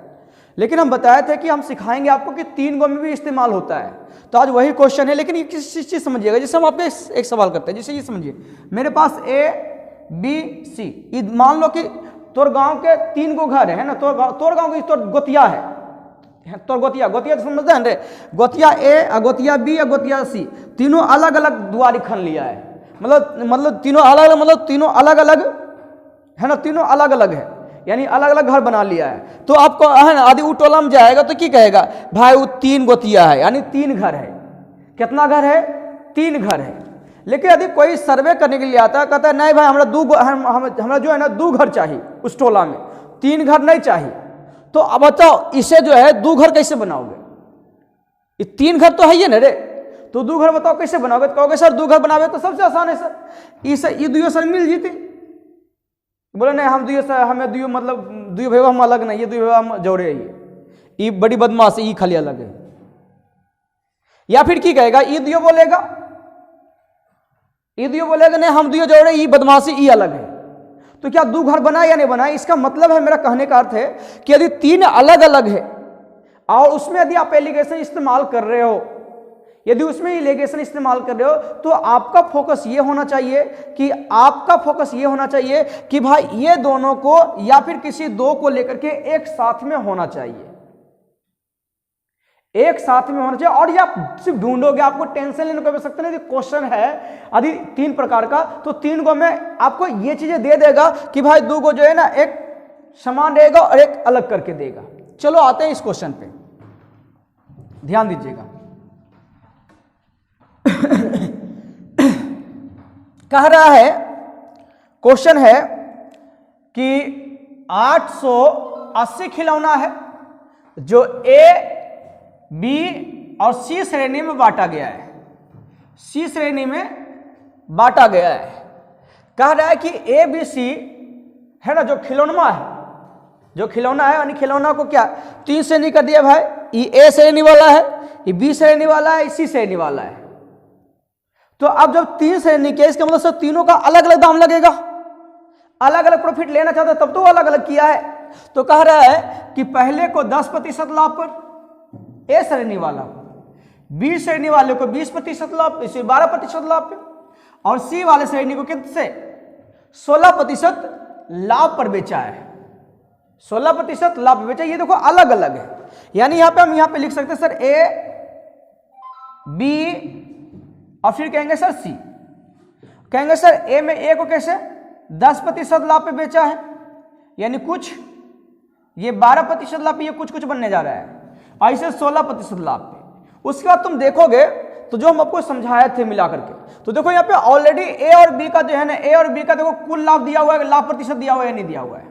लेकिन हम बताए थे कि हम सिखाएंगे आपको कि 3 गो में भी इस्तेमाल होता है। तो आज वही क्वेश्चन है, लेकिन ये किस चीज़ समझिएगा। जैसे हम आपको एक सवाल करते हैं, जैसे ये समझिए, मेरे पास ABC, मान लो कि तोर गांव के 3 गो घर है ना, तोर गांव की तोर गोतिया है, तो गोतिया तो समझते हैं रे, गोतिया A और गोतिया B और गोतिया C, तीनों अलग अलग दुआरी खन लिया है। मतलब तीनों अलग, मतलब तीनों अलग अलग है ना, तीनों अलग अलग है, यानी अलग अलग घर बना लिया है। तो आपको है ना आदि टोला में जाएगा तो क्या कहेगा? भाई वो 3 गोतिया है, यानी 3 घर है। कितना घर है? 3 घर है। लेकिन यदि कोई सर्वे करने के लिए आता है, कहता है नहीं भाई हमरा जो है ना 2 घर चाहिए उस टोला में, 3 घर नहीं चाहिए। तो अब बताओ इसे जो है 2 घर कैसे बनाओगे? ये 3 घर तो है ही ना रे, तो 2 घर बताओ कैसे बनाओगे? तो कहोगे सर 2 घर बनावे तो सबसे आसान है सर, इसे ये 2 सर मिल जीती। बोले नहीं हम 2 सर, हमें 2 मतलब 2 भेवा हम अलग नहीं, ये 2 भेवा हम जोड़े है, ये बड़ी बदमाश है, ये खाली अलग है। या फिर की कहेगा? ये 2 बोलेगा, ये 2 बोलेगा नहीं हम 2 जोड़े, ये बदमाशी ये अलग है। तो क्या 2 घर बना या नहीं बना? इसका मतलब है, मेरा कहने का अर्थ है कि यदि 3 अलग अलग है और उसमें यदि आप एलिगेशन इस्तेमाल कर रहे हो, यदि उसमें एलिगेशन इस्तेमाल कर रहे हो तो आपका फोकस ये होना चाहिए कि भाई ये दोनों को या फिर किसी 2 को लेकर के एक साथ में होना चाहिए, एक साथ में होना चाहिए। और ये आप सिर्फ ढूंढोगे, आपको टेंशन लेने को सकते नहीं। क्वेश्चन है यदि 3 प्रकार का, तो 3 गो में आपको ये चीजें दे देगा कि भाई 2 गो जो है ना एक समान रहेगा और एक अलग करके देगा। चलो आते हैं इस क्वेश्चन पे, ध्यान दीजिएगा। कह रहा है, क्वेश्चन है कि 880 खिलौना है जो A, B और C श्रेणी में बांटा गया है, C श्रेणी में बांटा गया है। कह रहा है कि A, B, C है ना, जो खिलौना है, यानी खिलौना को क्या 3 श्रेणी कर दिया भाई। ये A श्रेणी वाला है, ये B श्रेणी वाला है, C श्रेणी वाला है। तो अब जब 3 श्रेणी के, इसका मतलब सब तीनों का अलग अलग दाम लगेगा, अलग अलग प्रॉफिट लेना चाहता तब तो अलग अलग किया है। तो कह रहा है कि पहले को 10% लाभ पर A श्रेणी वाला को, B श्रेणी वाले को 20% लाभ, इसे 12% लाभ पे, और C वाले श्रेणी को कितने 16% लाभ पर बेचा है, 16% लाभ पर बेचा। ये देखो अलग अलग है, यानी यहाँ पे हम यहाँ पे लिख सकते हैं सर A, B और फिर कहेंगे सर C। कहेंगे सर A में A को कैसे 10% लाभ पे बेचा है, यानी कुछ ये 12% लाभ पे, ये कुछ बनने जा रहा है, ऐसे 16% लाभ पे। उसके बाद तुम देखोगे तो जो हम आपको समझाए थे मिला करके, तो देखो यहाँ पे ऑलरेडी A और B का जो है ना, A और B का देखो कुल लाभ दिया हुआ है, लाभ प्रतिशत दिया हुआ है या नहीं दिया हुआ है?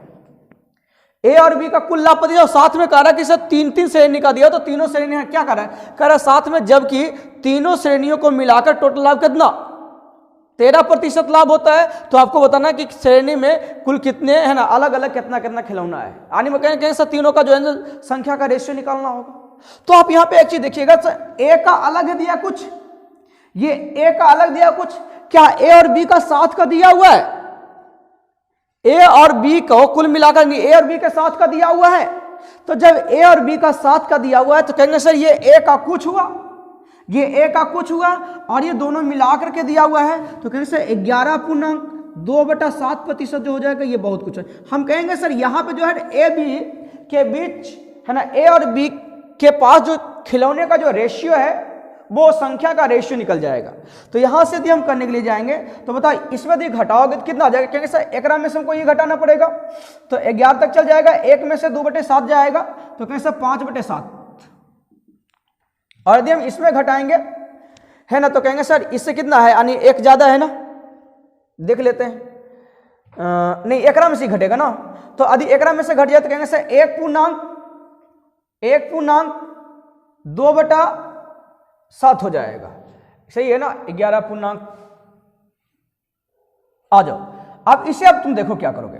A और B का कुल लाभ प्रतिशत, साथ में कह रहा है कि सर 3 श्रेणी का दिया, तो तीनों श्रेणी क्या कर रहा है? कह रहा है साथ में, जबकि तीनों श्रेणियों को मिलाकर टोटल लाभ कितना 13% लाभ होता है। तो आपको बताना कि श्रेणी में कुल कितने है ना, अलग अलग कितना खिलौना है। आने में कहेंगे सर तीनों का जो है संख्या का रेशियो निकालना होगा। तो आप यहाँ पे एक चीज देखिएगा, A का अलग दिया कुछ, ये A का अलग दिया कुछ, क्या A और B का साथ का दिया हुआ है? A और B को कुल मिलाकर A और B के साथ का दिया हुआ है। तो जब A और B का साथ का दिया हुआ है तो कहेंगे सर ये A का कुछ हुआ, ये ए का कुछ हुआ और ये दोनों मिला करके दिया हुआ है, तो कैसे 11.2/7% जो हो जाएगा ये बहुत कुछ है। हम कहेंगे सर यहाँ पे जो है ए बी के बीच है ना, ए और बी के पास जो खिलौने का जो रेशियो है वो संख्या का रेशियो निकल जाएगा। तो यहां से यदि हम करने के लिए जाएंगे तो बताओ इसमें यदि घटाओगे तो कितना आ जाएगा, क्योंकि सर 11 में से हमको ये घटाना पड़ेगा, तो 11 तक चल जाएगा, 1 में से 2/7 जाएगा, तो कैसे 5/7। और यदि हम इसमें घटाएंगे है ना, तो कहेंगे सर इससे कितना है, यानी 1 ज्यादा है ना, देख लेते हैं। नहीं 11 में से घटेगा ना, तो यदि 11 में से घट जाए तो कहेंगे सर 1.2/7 हो जाएगा, सही है ना, 11 आ जाओ। अब इसे अब तुम देखो क्या करोगे,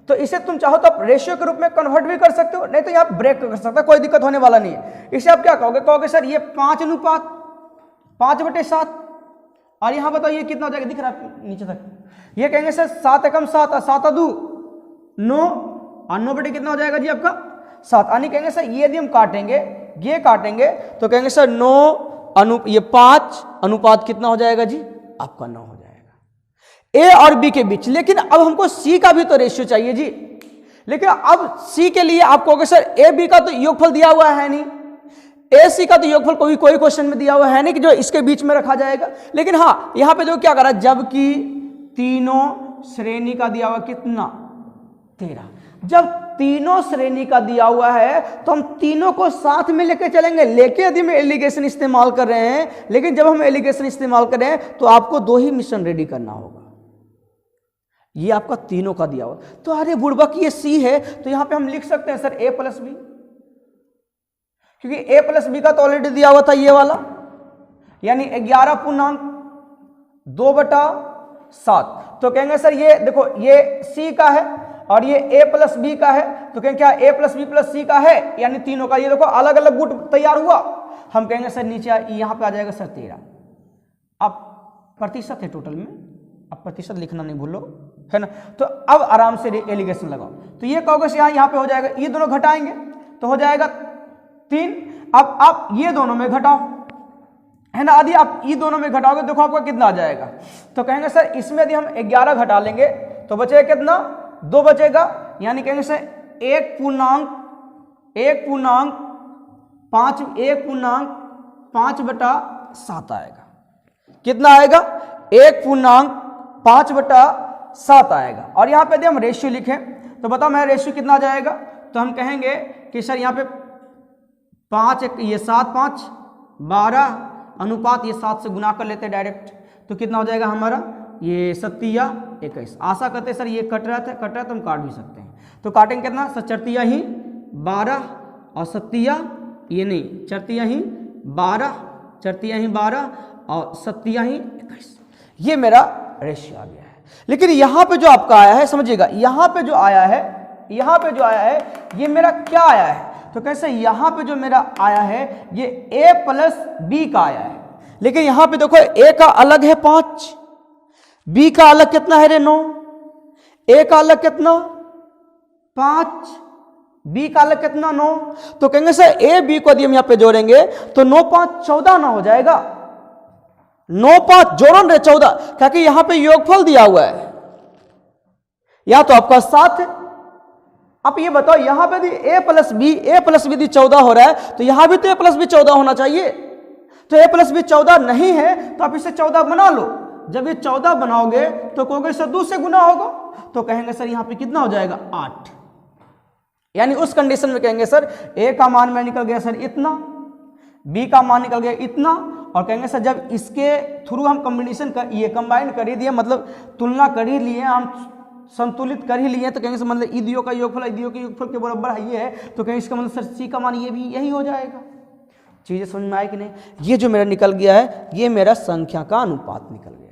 तो इसे तुम चाहो तो आप रेशियो के रूप में कन्वर्ट भी कर सकते हो, नहीं तो यहाँ ब्रेक कर सकते हो, कोई दिक्कत होने वाला नहीं है। इसे आप क्या कहोगे, कहोगे सर ये 5:5/7, और यहां बताओ ये कितना हो जाएगा, दिख रहा है नीचे तक, ये कहेंगे सर 7 एकम 7 और 7 2 9, और 9 कितना हो जाएगा जी आपका 7। यानी कहेंगे सर ये यदि हम काटेंगे, ये काटेंगे तो कहेंगे सर 9 ये 5 अनुपात कितना हो जाएगा जी आपका 9 हो जाएगा ए और बी के बीच। लेकिन अब हमको सी का भी तो रेशियो चाहिए जी, लेकिन अब सी के लिए आप कहोगे सर ए बी का तो योगफल दिया हुआ है नहीं, ए सी का तो योगफल कोई क्वेश्चन में दिया हुआ है नहीं कि जो इसके बीच में रखा जाएगा। लेकिन हाँ यहां पे जो क्या करा, जबकि तीनों श्रेणी का दिया हुआ कितना 13, जब तीनों श्रेणी का दिया हुआ है तो हम तीनों को साथ में लेके चलेंगे, लेके यदि हम एलिगेशन इस्तेमाल कर रहे हैं, लेकिन जब हम एलिगेशन इस्तेमाल कर रहे हैं तो आपको 2 ही मिश्रण रेडी करना होगा। ये आपका तीनों का दिया हुआ, तो अरे बुड़बक ये सी है, तो यहां पे हम लिख सकते हैं सर a + b, क्योंकि a + b का तो ऑलरेडी दिया हुआ था ये वाला, यानी 11.2/7। तो कहेंगे सर ये देखो ये c का है और ये a + b का है, तो कहेंगे क्या a + b + c का है, यानी तीनों का, ये देखो अलग अलग गुट तैयार हुआ। हम कहेंगे सर नीचे यहां पे आ जाएगा सर 13। अब प्रतिशत है टोटल में, अब प्रतिशत लिखना नहीं भूलो, है ना। तो अब आराम से एलिगेशन लगाओ, तो ये कहोगे यहाँ पे हो जाएगा, ये दोनों घटाएंगे तो हो जाएगा 3। अब आप ये दोनों में घटाओ, है ना, यदि आप ये दोनों में घटाओगे देखो आपका कितना आ जाएगा, तो कहेंगे सर इसमें यदि हम 11 घटा लेंगे तो बचेगा कितना 2 बचेगा, यानी कहेंगे सर 1.5/7 आएगा। कितना आएगा 1.5/7 आएगा। और यहाँ पे यदि हम रेशियो लिखें तो बताओ मेरा रेशियो कितना आ जाएगा, तो हम कहेंगे कि सर यहाँ पे 5 ये 7 5 12 अनुपात ये 7 से गुना कर लेते हैं डायरेक्ट, तो कितना हो जाएगा हमारा ये 7 या 21। आशा करते सर ये कट रहा था तो हम काट भी सकते हैं, तो काटेंगे कितना सर 4 ही 12 और 7 ये नहीं 4 ही 12 और 7 ही 21, ये मेरा रेशियो आ गया है। लेकिन यहाँ पे जो आपका आया है समझिएगा, यहाँ पे जो आया है ये मेरा क्या आया है, तो कैसे यहाँ पे जो मेरा आया है ये a + b का आया है। लेकिन यहाँ पे देखो a का अलग है 5, b का अलग कितना है रे 9, a का अलग कितना 5, b का अलग कितना 9, तो कहेंगे सर a b को यदि हम यहाँ पे जोड़ेंगे तो 9 5 14 ना हो जाएगा, 9 5 जोड़न रे 14, क्योंकि यहाँ पे योगफल दिया हुआ है, या तो आपका 7 है। अब ये बताओ यहाँ पे यदि a + b यदि 14 हो रहा है तो यहाँ भी तो a + b 14 होना चाहिए, तो a + b 14 नहीं है तो आप इसे 14 बना लो। जब ये 14 बनाओगे तो कहोगे सर 2 से गुना होगा, तो कहेंगे सर यहाँ पे कितना हो जाएगा 8, यानी उस कंडीशन में कहेंगे सर a का मान में निकल गया सर इतना, b का मान निकल गया इतना, और कहेंगे सर जब इसके थ्रू हम कॉम्बिनेशन कर ये कंबाइन कर ही दिए, मतलब तुलना कर ही लिए, हम संतुलित कर ही लिए, तो कहेंगे सर मतलब ईदियों का योगफल ईदियों के योगफल के बराबर है ये है, तो कहेंगे इसका मतलब सर सी का मान ये भी यही हो जाएगा। चीजें समझ में आई कि नहीं। ये जो मेरा निकल गया है ये मेरा संख्या का अनुपात निकल गया है।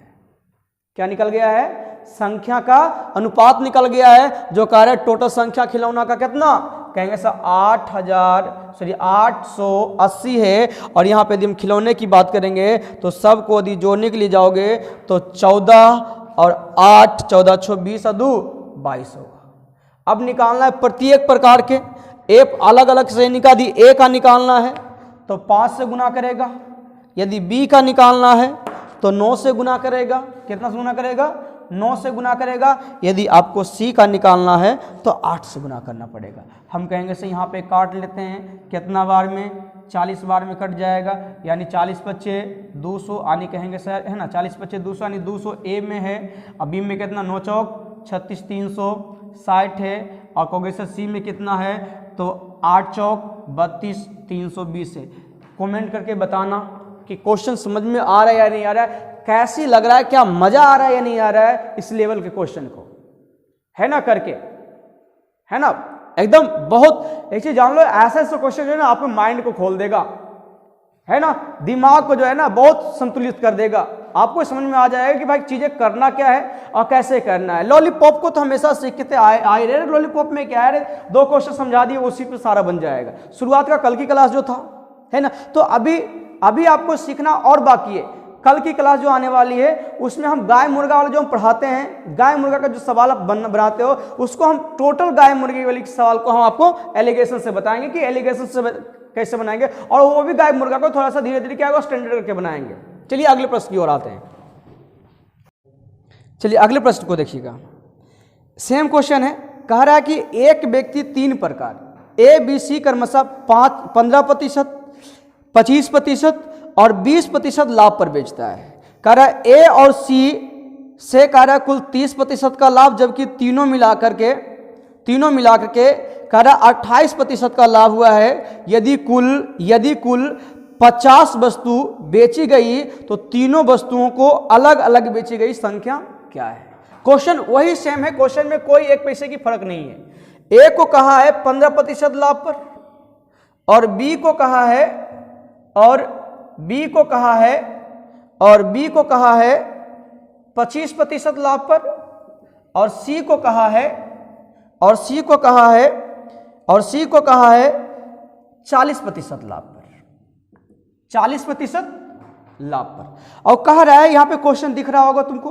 क्या निकल गया है, संख्या का अनुपात निकल गया है, जो कह रहा है टोटल संख्या खिलौना का कितना, कहेंगे सर 880 है। और यहाँ पे यदि हम खिलौने की बात करेंगे तो सबको यदि जोड़ने के लिए जाओगे तो 14 और 8 14 26 और 2 22 होगा। अब निकालना है प्रत्येक प्रकार के, एक अलग अलग श्रेणी का यदि ए का निकालना है तो 5 से गुना करेगा, यदि b का निकालना है तो 9 से गुना करेगा, कितना से गुना करेगा, 9 से गुना करेगा। यदि आपको c का निकालना है तो 8 से गुना करना पड़ेगा। हम कहेंगे से यहाँ पे काट लेते हैं, कितना बार में, 40 बार में कट जाएगा, यानी 40 पच्चे 200 यानी कहेंगे सर है ना, 40 पच्चे 200 यानी 200 ए में है, अब बी में कितना, 9 चौक 36 360 है, और कहोगे सर सी में कितना है, तो 8 चौक 32 320 है। कमेंट करके बताना कि क्वेश्चन समझ में आ रहा है या नहीं आ रहा है, कैसी लग रहा है, क्या मजा आ रहा है या नहीं आ रहा है इस लेवल के क्वेश्चन को, है ना, करके, है ना, एकदम बहुत एक चीज जान लो, ऐसे ऐसे क्वेश्चन जो है ना आपके माइंड को खोल देगा, है ना, दिमाग को जो है ना बहुत संतुलित कर देगा। आपको समझ में आ जाएगा कि भाई चीजें करना क्या है और कैसे करना है। लॉलीपॉप को तो हमेशा सीखते आए रहे, लॉलीपॉप में क्या है, 2 क्वेश्चन समझा दिए उसी पे सारा बन जाएगा। शुरुआत का कल की क्लास जो था, है ना, तो अभी आपको सीखना और बाकी है। कल की क्लास जो आने वाली है उसमें हम गाय मुर्गा वाला जो हम पढ़ाते हैं, गाय मुर्गा का जो सवाल आप बनाते हो उसको हम टोटल गाय मुर्गी वाली सवाल को हम आपको एलिगेशन से बताएंगे कि एलिगेशन से कैसे बनाएंगे, और वो भी गाय मुर्गा को थोड़ा सा धीरे धीरे क्या होगा स्टैंडर्ड करके बनाएंगे। चलिए अगले प्रश्न की ओर आते हैं। चलिए अगले प्रश्न को देखिएगा, सेम क्वेश्चन है, कह रहा है कि एक व्यक्ति 3 प्रकार ए बी सी क्रमशः 15%, 25% और 20% लाभ पर बेचता है। कह रहा है ए और सी से कह रहा है कुल 30% का लाभ, जबकि तीनों मिलाकर के कह रहा 28% का लाभ हुआ है। यदि कुल 50 वस्तु बेची गई तो तीनों वस्तुओं को अलग अलग बेची गई संख्या क्या है। क्वेश्चन वही सेम है, क्वेश्चन में कोई 1 पैसे की फर्क नहीं है। ए को कहा है 15% लाभ पर, और बी को कहा है 25% लाभ पर, और सी को कहा है 40% लाभ पर, 40% लाभ पर। और कह रहा है यहां पे क्वेश्चन दिख रहा होगा तुमको,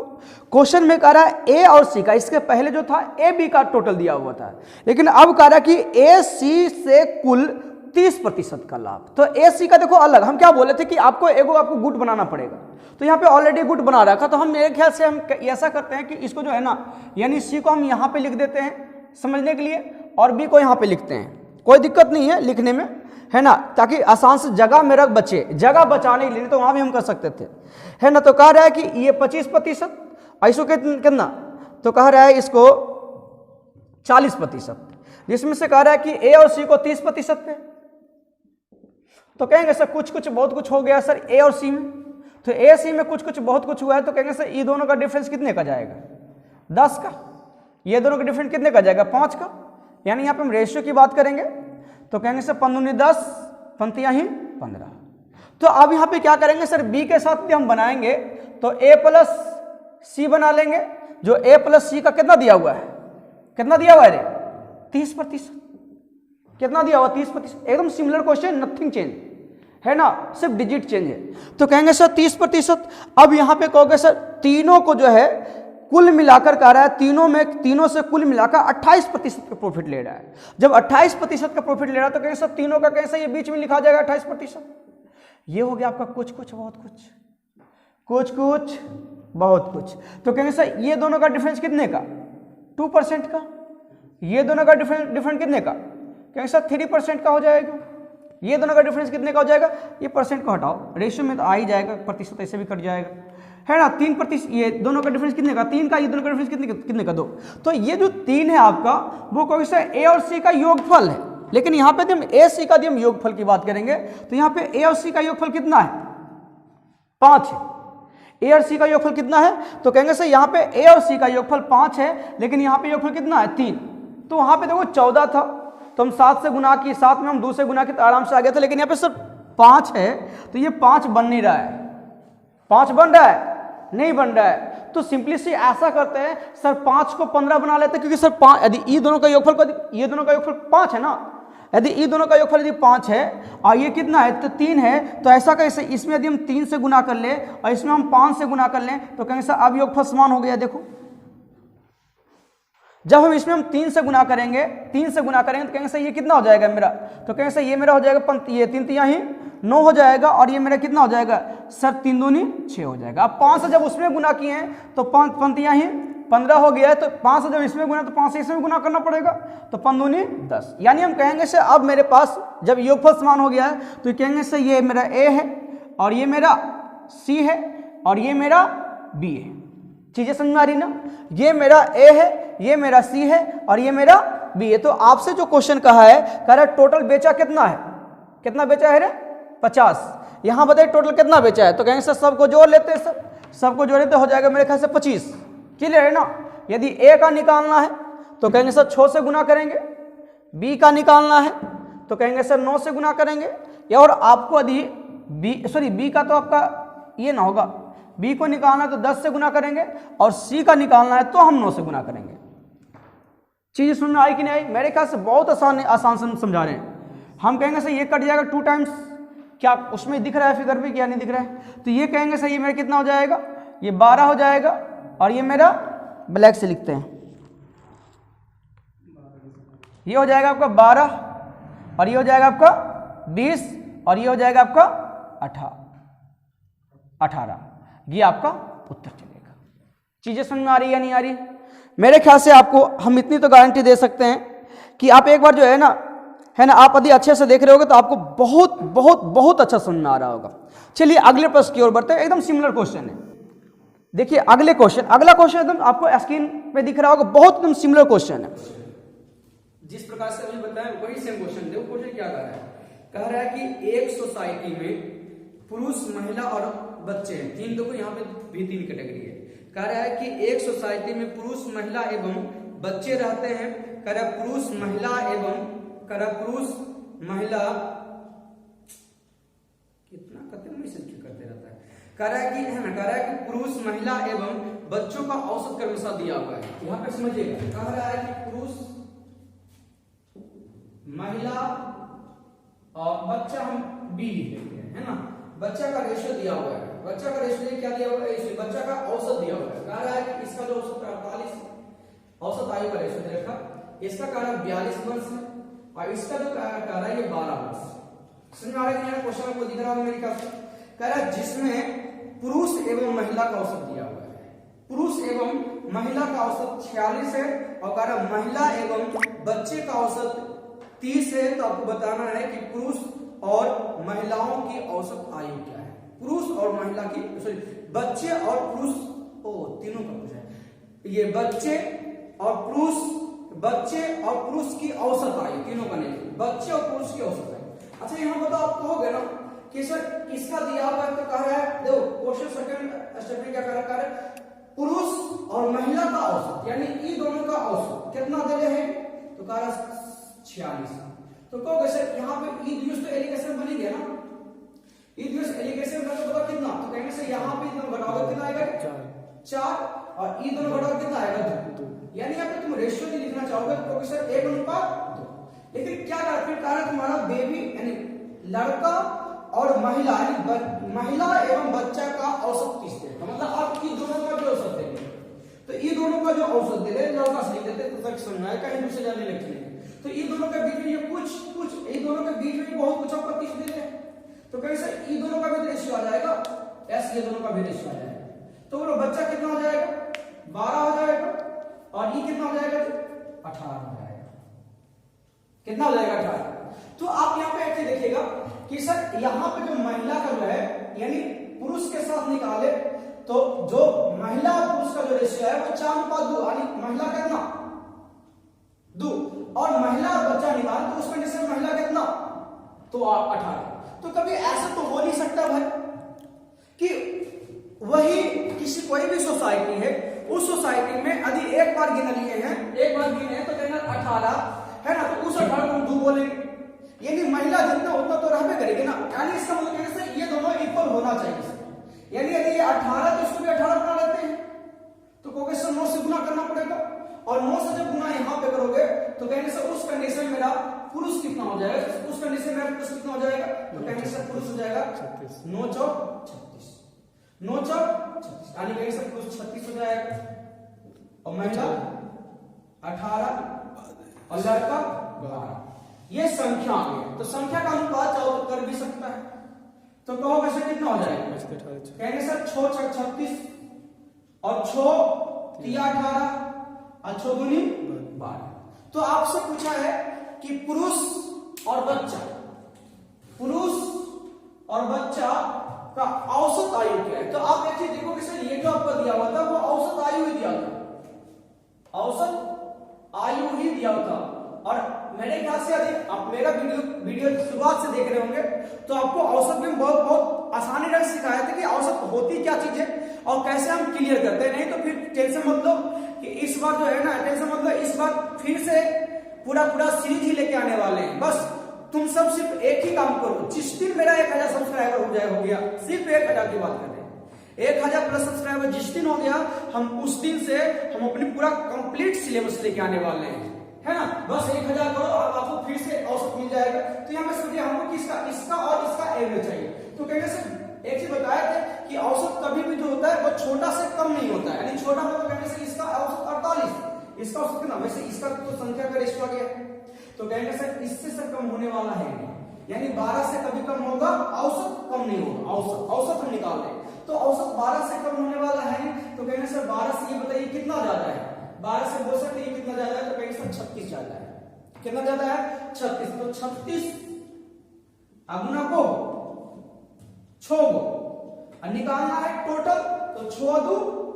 क्वेश्चन में कह रहा है ए और सी का, इसके पहले जो था ए बी का टोटल दिया हुआ था, लेकिन अब कह रहा है कि ए सी से कुल 30% का लाभ। तो ए सी का देखो अलग, हम क्या बोले थे कि आपको गुट बनाना पड़ेगा, तो यहाँ पे ऑलरेडी गुट बना रखा, तो हम मेरे ख्याल से हम ऐसा करते हैं कि इसको जो है ना, यानी सी को हम यहाँ पे लिख देते हैं समझने के लिए, और बी को यहाँ पे लिखते हैं, कोई दिक्कत नहीं है लिखने में, है ना, ताकि आसान से जगह मेरा बचे, जगह बचाने के लिए तो वहां भी हम कर सकते थे, है ना। तो कह रहा है कि ये 25%, ऐसो कितना, तो कह रहा है इसको 40%, जिसमें से कह रहा है कि ए और सी को 30% पे, तो कहेंगे सर कुछ कुछ बहुत कुछ हो गया सर ए और सी में, तो ए सी में कुछ कुछ बहुत कुछ हुआ है, तो कहेंगे सर ये दोनों का डिफरेंस कितने का जाएगा, 10 का, ये दोनों का डिफरेंस कितने का जाएगा, 5 का, यानी यहाँ पे हम रेशियो की बात करेंगे, तो कहेंगे सर 15 10 पंतियां ही 15। तो अब यहाँ पे क्या करेंगे सर, बी के साथ भी हम बनाएंगे तो ए प्लस सी बना लेंगे, जो ए प्लस सी का कितना दिया हुआ है, कितना दिया हुआ है रे, 30%, कितना दिया हुआ 30%, एकदम सिमिलर क्वेश्चन, नथिंग चेंज, है ना, सिर्फ डिजिट चेंज है। तो कहेंगे सर 30%। अब यहाँ पे कहोगे सर तीनों को जो है कुल मिलाकर कह रहा है, तीनों से कुल मिलाकर 28% का प्रॉफिट ले रहा है। जब 28% का प्रॉफिट ले रहा है तो कहेंगे सर तीनों का कैसे ये बीच में लिखा जाएगा 28%। ये हो गया आपका कुछ कुछ बहुत कुछ, कुछ कुछ बहुत कुछ। तो कहेंगे सर ये दोनों का डिफरेंस कितने का, 2% का, ये दोनों का डिफरेंस कितने का, कहेंगे सर 3% का हो जाएगा। ये दोनों का डिफरेंस कितने का हो जाएगा, ये परसेंट को हटाओ, रेशियो में तो आ ही जाएगा, प्रतिशत ऐसे भी कट जाएगा, है ना। 3%, ये दोनों का डिफरेंस कितने का, 3 का, ये दोनों का डिफरेंस कितने का 2। तो ये जो 3 है आपका, वो कहोगे सर ए और सी का योगफल है, लेकिन यहाँ पे हम ए सी का हम योगफल की बात करेंगे, तो यहाँ पे ए और सी का योगफल कितना है, 5 है। ए और सी का योगफल कितना है, तो कहेंगे सर यहाँ पे ए और सी का योगफल 5 है, लेकिन यहाँ पे योगफल कितना है 3। तो वहाँ पे देखो 14 था, तो हम 7 से गुना की, 7 में हम 2 से गुना की तो आराम से आ गया था, लेकिन यहाँ पे सर 5 है, तो ये 5 बन नहीं रहा है, 5 बन रहा है नहीं बन रहा है। तो सिंपली सी ऐसा करते हैं सर 5 को 15 बना लेते हैं, क्योंकि सर 5 यदि ये दोनों का योगफल, ये दोनों का योगफल 5 है ना, यदि ये दोनों का योगफल यदि 5 है और ये कितना है तो 3 है, तो ऐसा कैसे, इसमें यदि हम 3 से गुना कर ले और इसमें हम 5 से गुना कर लें, तो कहेंगे सर अब योगफल समान हो गया। देखो जब हम इसमें 3 से गुना करेंगे, 3 से गुना करेंगे तो कहेंगे सर ये कितना हो जाएगा मेरा, तो कहेंगे सर ये मेरा हो जाएगा ये 3 तिया ही 9 हो जाएगा, और ये मेरा कितना हो जाएगा सर 3 दूनी 6 हो जाएगा। अब 5 से जब उसमें गुना किए हैं तो 5 पंक्तियाँ ही 15 हो गया है, तो 5 से जब इसमें गुना तो 5 से इसमें गुना करना पड़ेगा, तो 5 दूनी 10। यानी हम कहेंगे सर अब मेरे पास जब योगफल समान हो गया है तो कहेंगे सर ये मेरा ए है और ये मेरा सी है और ये मेरा बी है। चीजें समझ में आ रही ना, ये मेरा ए है, ये मेरा सी है और ये मेरा बी है। तो आपसे जो क्वेश्चन कहा है, कह रहा है टोटल बेचा कितना है, कितना बेचा है रे 50। यहां बताइए टोटल कितना बेचा है, तो कहेंगे सर सबको जोड़ लेते हैं, सर सबको जोड़े तो हो जाएगा मेरे ख्याल से 25। क्लियर है ना। यदि ए का निकालना है तो कहेंगे सर 6 से गुना करेंगे, बी का निकालना है तो कहेंगे सर 9 से गुना करेंगे, या और आपको यदि बी का तो आपका ये ना होगा, बी को निकालना है तो 10 से गुना करेंगे, और सी का निकालना है तो हम 9 से गुना करेंगे। चीज समझ में आई कि नहीं आई? मेरे ख्याल से बहुत आसान से समझा रहे हैं। हम कहेंगे सर ये कट जाएगा 2 टाइम्स, क्या उसमें दिख रहा है फिगर भी, क्या नहीं दिख रहा है, तो ये कहेंगे सर ये मेरा कितना हो जाएगा, ये 12 हो जाएगा, और ये मेरा ब्लैक से लिखते हैं, ये हो जाएगा आपका 12, और ये हो जाएगा आपका 20, और ये हो जाएगा आपका 18। ये आपका उत्तर चलेगा। चीजें समझ में आ रही है या नहीं आ रही? मेरे ख्याल से आपको हम इतनी तो गारंटी दे सकते हैं कि आप एक बार जो है ना आप यदि अच्छे से देख रहे होगे तो आपको बहुत बहुत बहुत अच्छा समझ में आ रहा होगा। चलिए अगले प्रश्न की ओर बढ़ते हैं। एकदम सिमिलर क्वेश्चन है, देखिए अगला क्वेश्चन एकदम आपको स्क्रीन पे दिख रहा होगा, बहुत एकदम सिमिलर क्वेश्चन है। जिस प्रकार से अभी बताया वही सेम क्वेश्चन। देखो क्वेश्चन क्या कह रहा है कि एक सोसाइटी में पुरुष, महिला और बच्चे हैं, 3 देखो यहाँ पे भी 3 कैटेगरी है। कह रहा है कि एक सोसाइटी में पुरुष, महिला एवं बच्चे रहते हैं। कह रहा है पुरुष महिला कितना कतई मैसेज करते रहता है। कह रहा है कि पुरुष, महिला एवं बच्चों का औसत क्रमशः दिया हुआ है। यहाँ पे समझिएगा, कह रहा है कि पुरुष, महिला और बच्चा हम बी लिख लेते हैं, है ना। बच्चा का रेशियो दिया हुआ है, बच्चा का रेशियो क्या दिया हुआ है, बच्चा का औसत दिया हुआ है। कह रहा है कि इसका जो औसत 48 औसत आयु का रेशियो दे रखा, इसका कह रहा है 42 वर्ष है, और इसका जो कह रहा है ये 12 वर्ष। समझ में आ रहा है कि क्वेश्चन आपको दिख रहा है मेरे ख्याल से। कह रहा है जिसमें पुरुष एवं महिला का औसत दिया हुआ है, पुरुष एवं महिला का औसत 46 है, और कह रहा है महिला एवं बच्चे का औसत 30 है। तो आपको बताना है कि पुरुष और महिलाओं की औसत आयु क्या है। पुरुष और महिला की बच्चे और पुरुष तीनों का पूछा है, ये बच्चे और पुरुष की औसत आयु, तीनों का नहीं, बच्चे और पुरुष की औसत आयु। अच्छा यहाँ बताओ, आप कहोगे ना कि सर इसका दिया हुआ है, तो कह रहा है देखो क्वेश्चन सेकंड स्टेटमेंट क्या कर रहा है, पुरुष और महिला का औसत यानी ये दोनों का औसत कितना दे रहे हैं, तो कह रहा है 46। तो कहोगे सर यहाँ पे ई द्विश तो एलिगेशन बन गया ना, ई द्विश एलिगेशन का तो कितना, तो कहेंगे सर यहाँ पे दोनों घटाओगे कितना आएगा 4, और ई दोनों घटाओगे कितना आएगा 2। यानी यहाँ पे तुम रेशियो नहीं लिखना चाहोगे तो सर 1:2। लेकिन क्या फिर कारण तुम्हारा बेबी यानी लड़का और महिला एवं बच्चा का औसत 30 है, मतलब आप ई दोनों का भी औसत देंगे, तो ई दोनों का जो औसत दे रहे लड़का से लिख देते तो तक समझना है, कहीं दूसरे जाने लिखने। तो ये दोनों के बीच में ये कुछ ये दोनों के बीच में बहुत कुछ आपका 30 देते हैं, तो कहीं से ये दोनों का भी रेशियो आ जाएगा, ये दोनों का भी रेशियो आ जाएगा। तो बोलो बच्चा कितना हो जाएगा 12 हो जाएगा, और ये कितना हो जाएगा 18 हो जाएगा। कितना हो जाएगा 18। तो आप यहाँ पे ऐसे देखिएगा कि सर यहाँ पे जो महिला का जो है यानी पुरुष के साथ निकाले तो जो महिला और पुरुष का जो रेशियो है वो 4:2, यानी महिला कितना 2, और महिला और बच्चा निकाल तो उस कंडीशन में महिला कितना तो 18। तो कभी ऐसा तो हो नहीं सकता भाई कि वही किसी कोई भी सोसाइटी है, उस सोसाइटी में यदि एक बार गिन लिए हैं तो कहना 18 है ना, तो उस 18 को हम 2 बोलेंगे, यानी महिला जितना उतना तो रहबे करेगी ना, यानी इसका मतलब कहने से ये दोनों इक्वल होना चाहिए। यानी यदि ये 18 तो इसको भी 18 बना लेते हैं, तो कहोगे सर 9 से गुना करना पड़ेगा, और 9 से जब गुना यहाँ पे करोगे तो कहने से उस कंडीशन मेरा पुरुष कितना हो जाएगा, उस कंडीशन मेरा पुरुष कितना हो जाएगा, तो कहने से पुरुष हो जाएगा 9 चौक 36, 9 चौक 36, यानी कहेंगे से पुरुष 36 हो जाएगा, और महिला 18 और लड़का 12। ये संख्या आ गई। तो संख्या का अनुपात चाहो तो कर भी सकता है। तो कहो वैसे कितना हो जाएगा? कहेंगे सर 6 छक 36 और 6 तिया 18 और 6 दूनी 12। तो आपसे पूछा है कि पुरुष और बच्चा का औसत आयु क्या है? तो आप एक चीज देखो कि सर ये जो आपको दिया हुआ था वो औसत आयु ही दिया था, औसत आयु ही दिया था। और मेरे ख्याल से यदि आप मेरा वीडियो शुरुआत से देख रहे होंगे तो आपको औसत में बहुत आसानी से सिखाया था कि औसत होती क्या चीज है और कैसे हम क्लियर करते हैं। नहीं तो फिर टेंशन मत लो कि इस बार जो है ना, टेंशन मत लो, इस बार फिर से पूरा सीरीज ही लेके आने वाले हैं। बस तुम सब सिर्फ एक ही काम करो। जिस दिन मेरा 1000 सब्सक्राइबर हो गया, सिर्फ 1000 की बात कर रहे हैं, 1000 प्लस सब्सक्राइबर जिस दिन हो गया, हम उस दिन से हम अपनी पूरा कंप्लीट सिलेबस लेके आने वाले हैं, है ना। बस 1000 करो और आपको फिर से औसत मिल जाएगा। तो यहाँ पे सोचिए हमको इसका और इसका एवरेज चाहिए। तो कहने से एक चीज बताया थे कि औसत कभी भी जो होता है वो छोटा से कम नहीं होता है, यानी छोटा मतलब कहने से इसका औसत 48, इसका औसत कितना, वैसे इसका तो संख्या का रेशियो आ गया, तो कहेंगे सर इससे सर कम होने वाला है नहीं, यानी 12 से कभी कम होगा, औसत कम नहीं होगा। औसत हम निकाल रहे हैं, तो औसत 12 से कम होने वाला है नहीं। तो कहेंगे सर 12 से ये बताइए कितना ज्यादा है, 12 से बोल सकते हैं कितना ज्यादा है, तो कहेंगे सर 36 ज्यादा है। कितना ज्यादा है? 36। तो 36 अगुना को 6 को निकालना है टोटल, तो 6 दू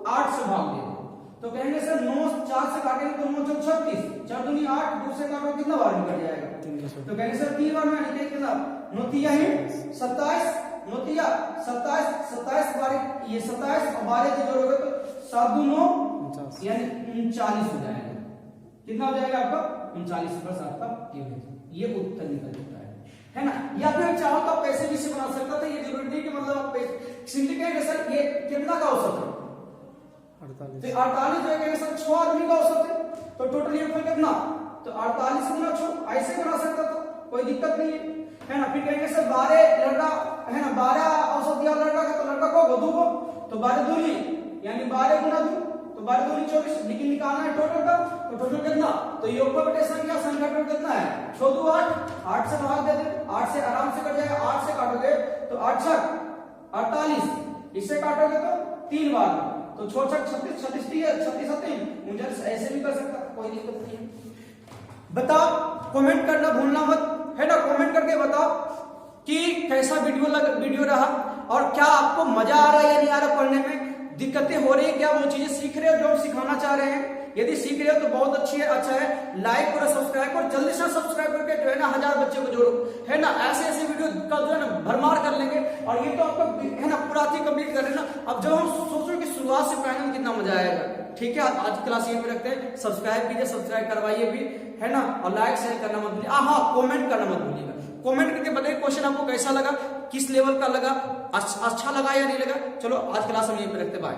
8 से भाग देना। तो कहेंगे सर 9 4 से काटेंगे तो 9 चौक 36, 4 दूनी 8, 2 से काटो कितना बार निकल जाएगा? तो कहेंगे सर 3 बार में निकले कितना? 9 तिया ही 27, 9 तिया 27, 27 बार ये 27 और 12 से जोड़ोगे तो 7 दू 9 यानी 39 हो जाएगा। कितना हो जाएगा आपका? 39 प्लस आपका ये उत्तर निकल जाता है ना। या फिर चाहो तो आप पैसे भी से बना सकता था, ये जरूरी नहीं कि मतलब आप सिंपली कहेंगे सर ये कितना का औसत है? 48 जो है सर 6 आदमी का औसत है, तो टोटल ये कितना? तो 48 गुना 6 ऐसे बना सकता था, कोई दिक्कत नहीं है ना। फिर कहेंगे सर 12 लड़का है ना, 12 औसत दिया लड़का का, तो लड़का को वधू को, तो 12 दूनी यानी 12 गुना 2, तो 12 दूनी 24, लेकिन निकालना है टोटल का, तो टोटल कितना? तो योगफल बटे संख्या टोटल कितना है? 6 दू 8 से भाग दे दे, 8 से आराम से कट जाएगा, 8 से काटोगे तो 8 छक 48, इससे काटोगे तो 3 बार, तो 6 छक 36, 36 36 ऐसे भी कर सकता, कोई दिक्कत नहीं है। बताओ, कमेंट करना भूलना मत, है ना। कमेंट करके बताओ कि कैसा वीडियो रहा और क्या आपको मजा आ रहा है या नहीं आ रहा पढ़ने में, दिक्कतें हो रही है क्या, वो चीजें सीख रहे हो जो हम सिखाना चाह रहे हैं। यदि सीख रहे हो तो बहुत अच्छा है, लाइक करो, सब्सक्राइब करो, जल्दी से सब्सक्राइब करके जो है ना 1000 बच्चों को जोड़ो, है ना। ऐसे वीडियो का जो है ना भरमार कर लेंगे। और ये तो आपका है ना पूरा चीज कंप्लीट कर लेना। अब जब हम सोचो कि शुरुआत से पढ़ने में कितना मजा आएगा, ठीक है। आज की क्लास यहीं पे रखते हैं, सब्सक्राइब कीजिए, सब्सक्राइब करवाइए भी, है ना, और लाइक शेयर करना मत भूलिए। हाँ, कमेंट करना मत भूलिएगा। कमेंट करके बताइए क्वेश्चन आपको कैसा लगा, किस लेवल का लगा, अच्छा लगा या नहीं लगा। चलो आज क्लास हम यहीं पे रखते, बाय।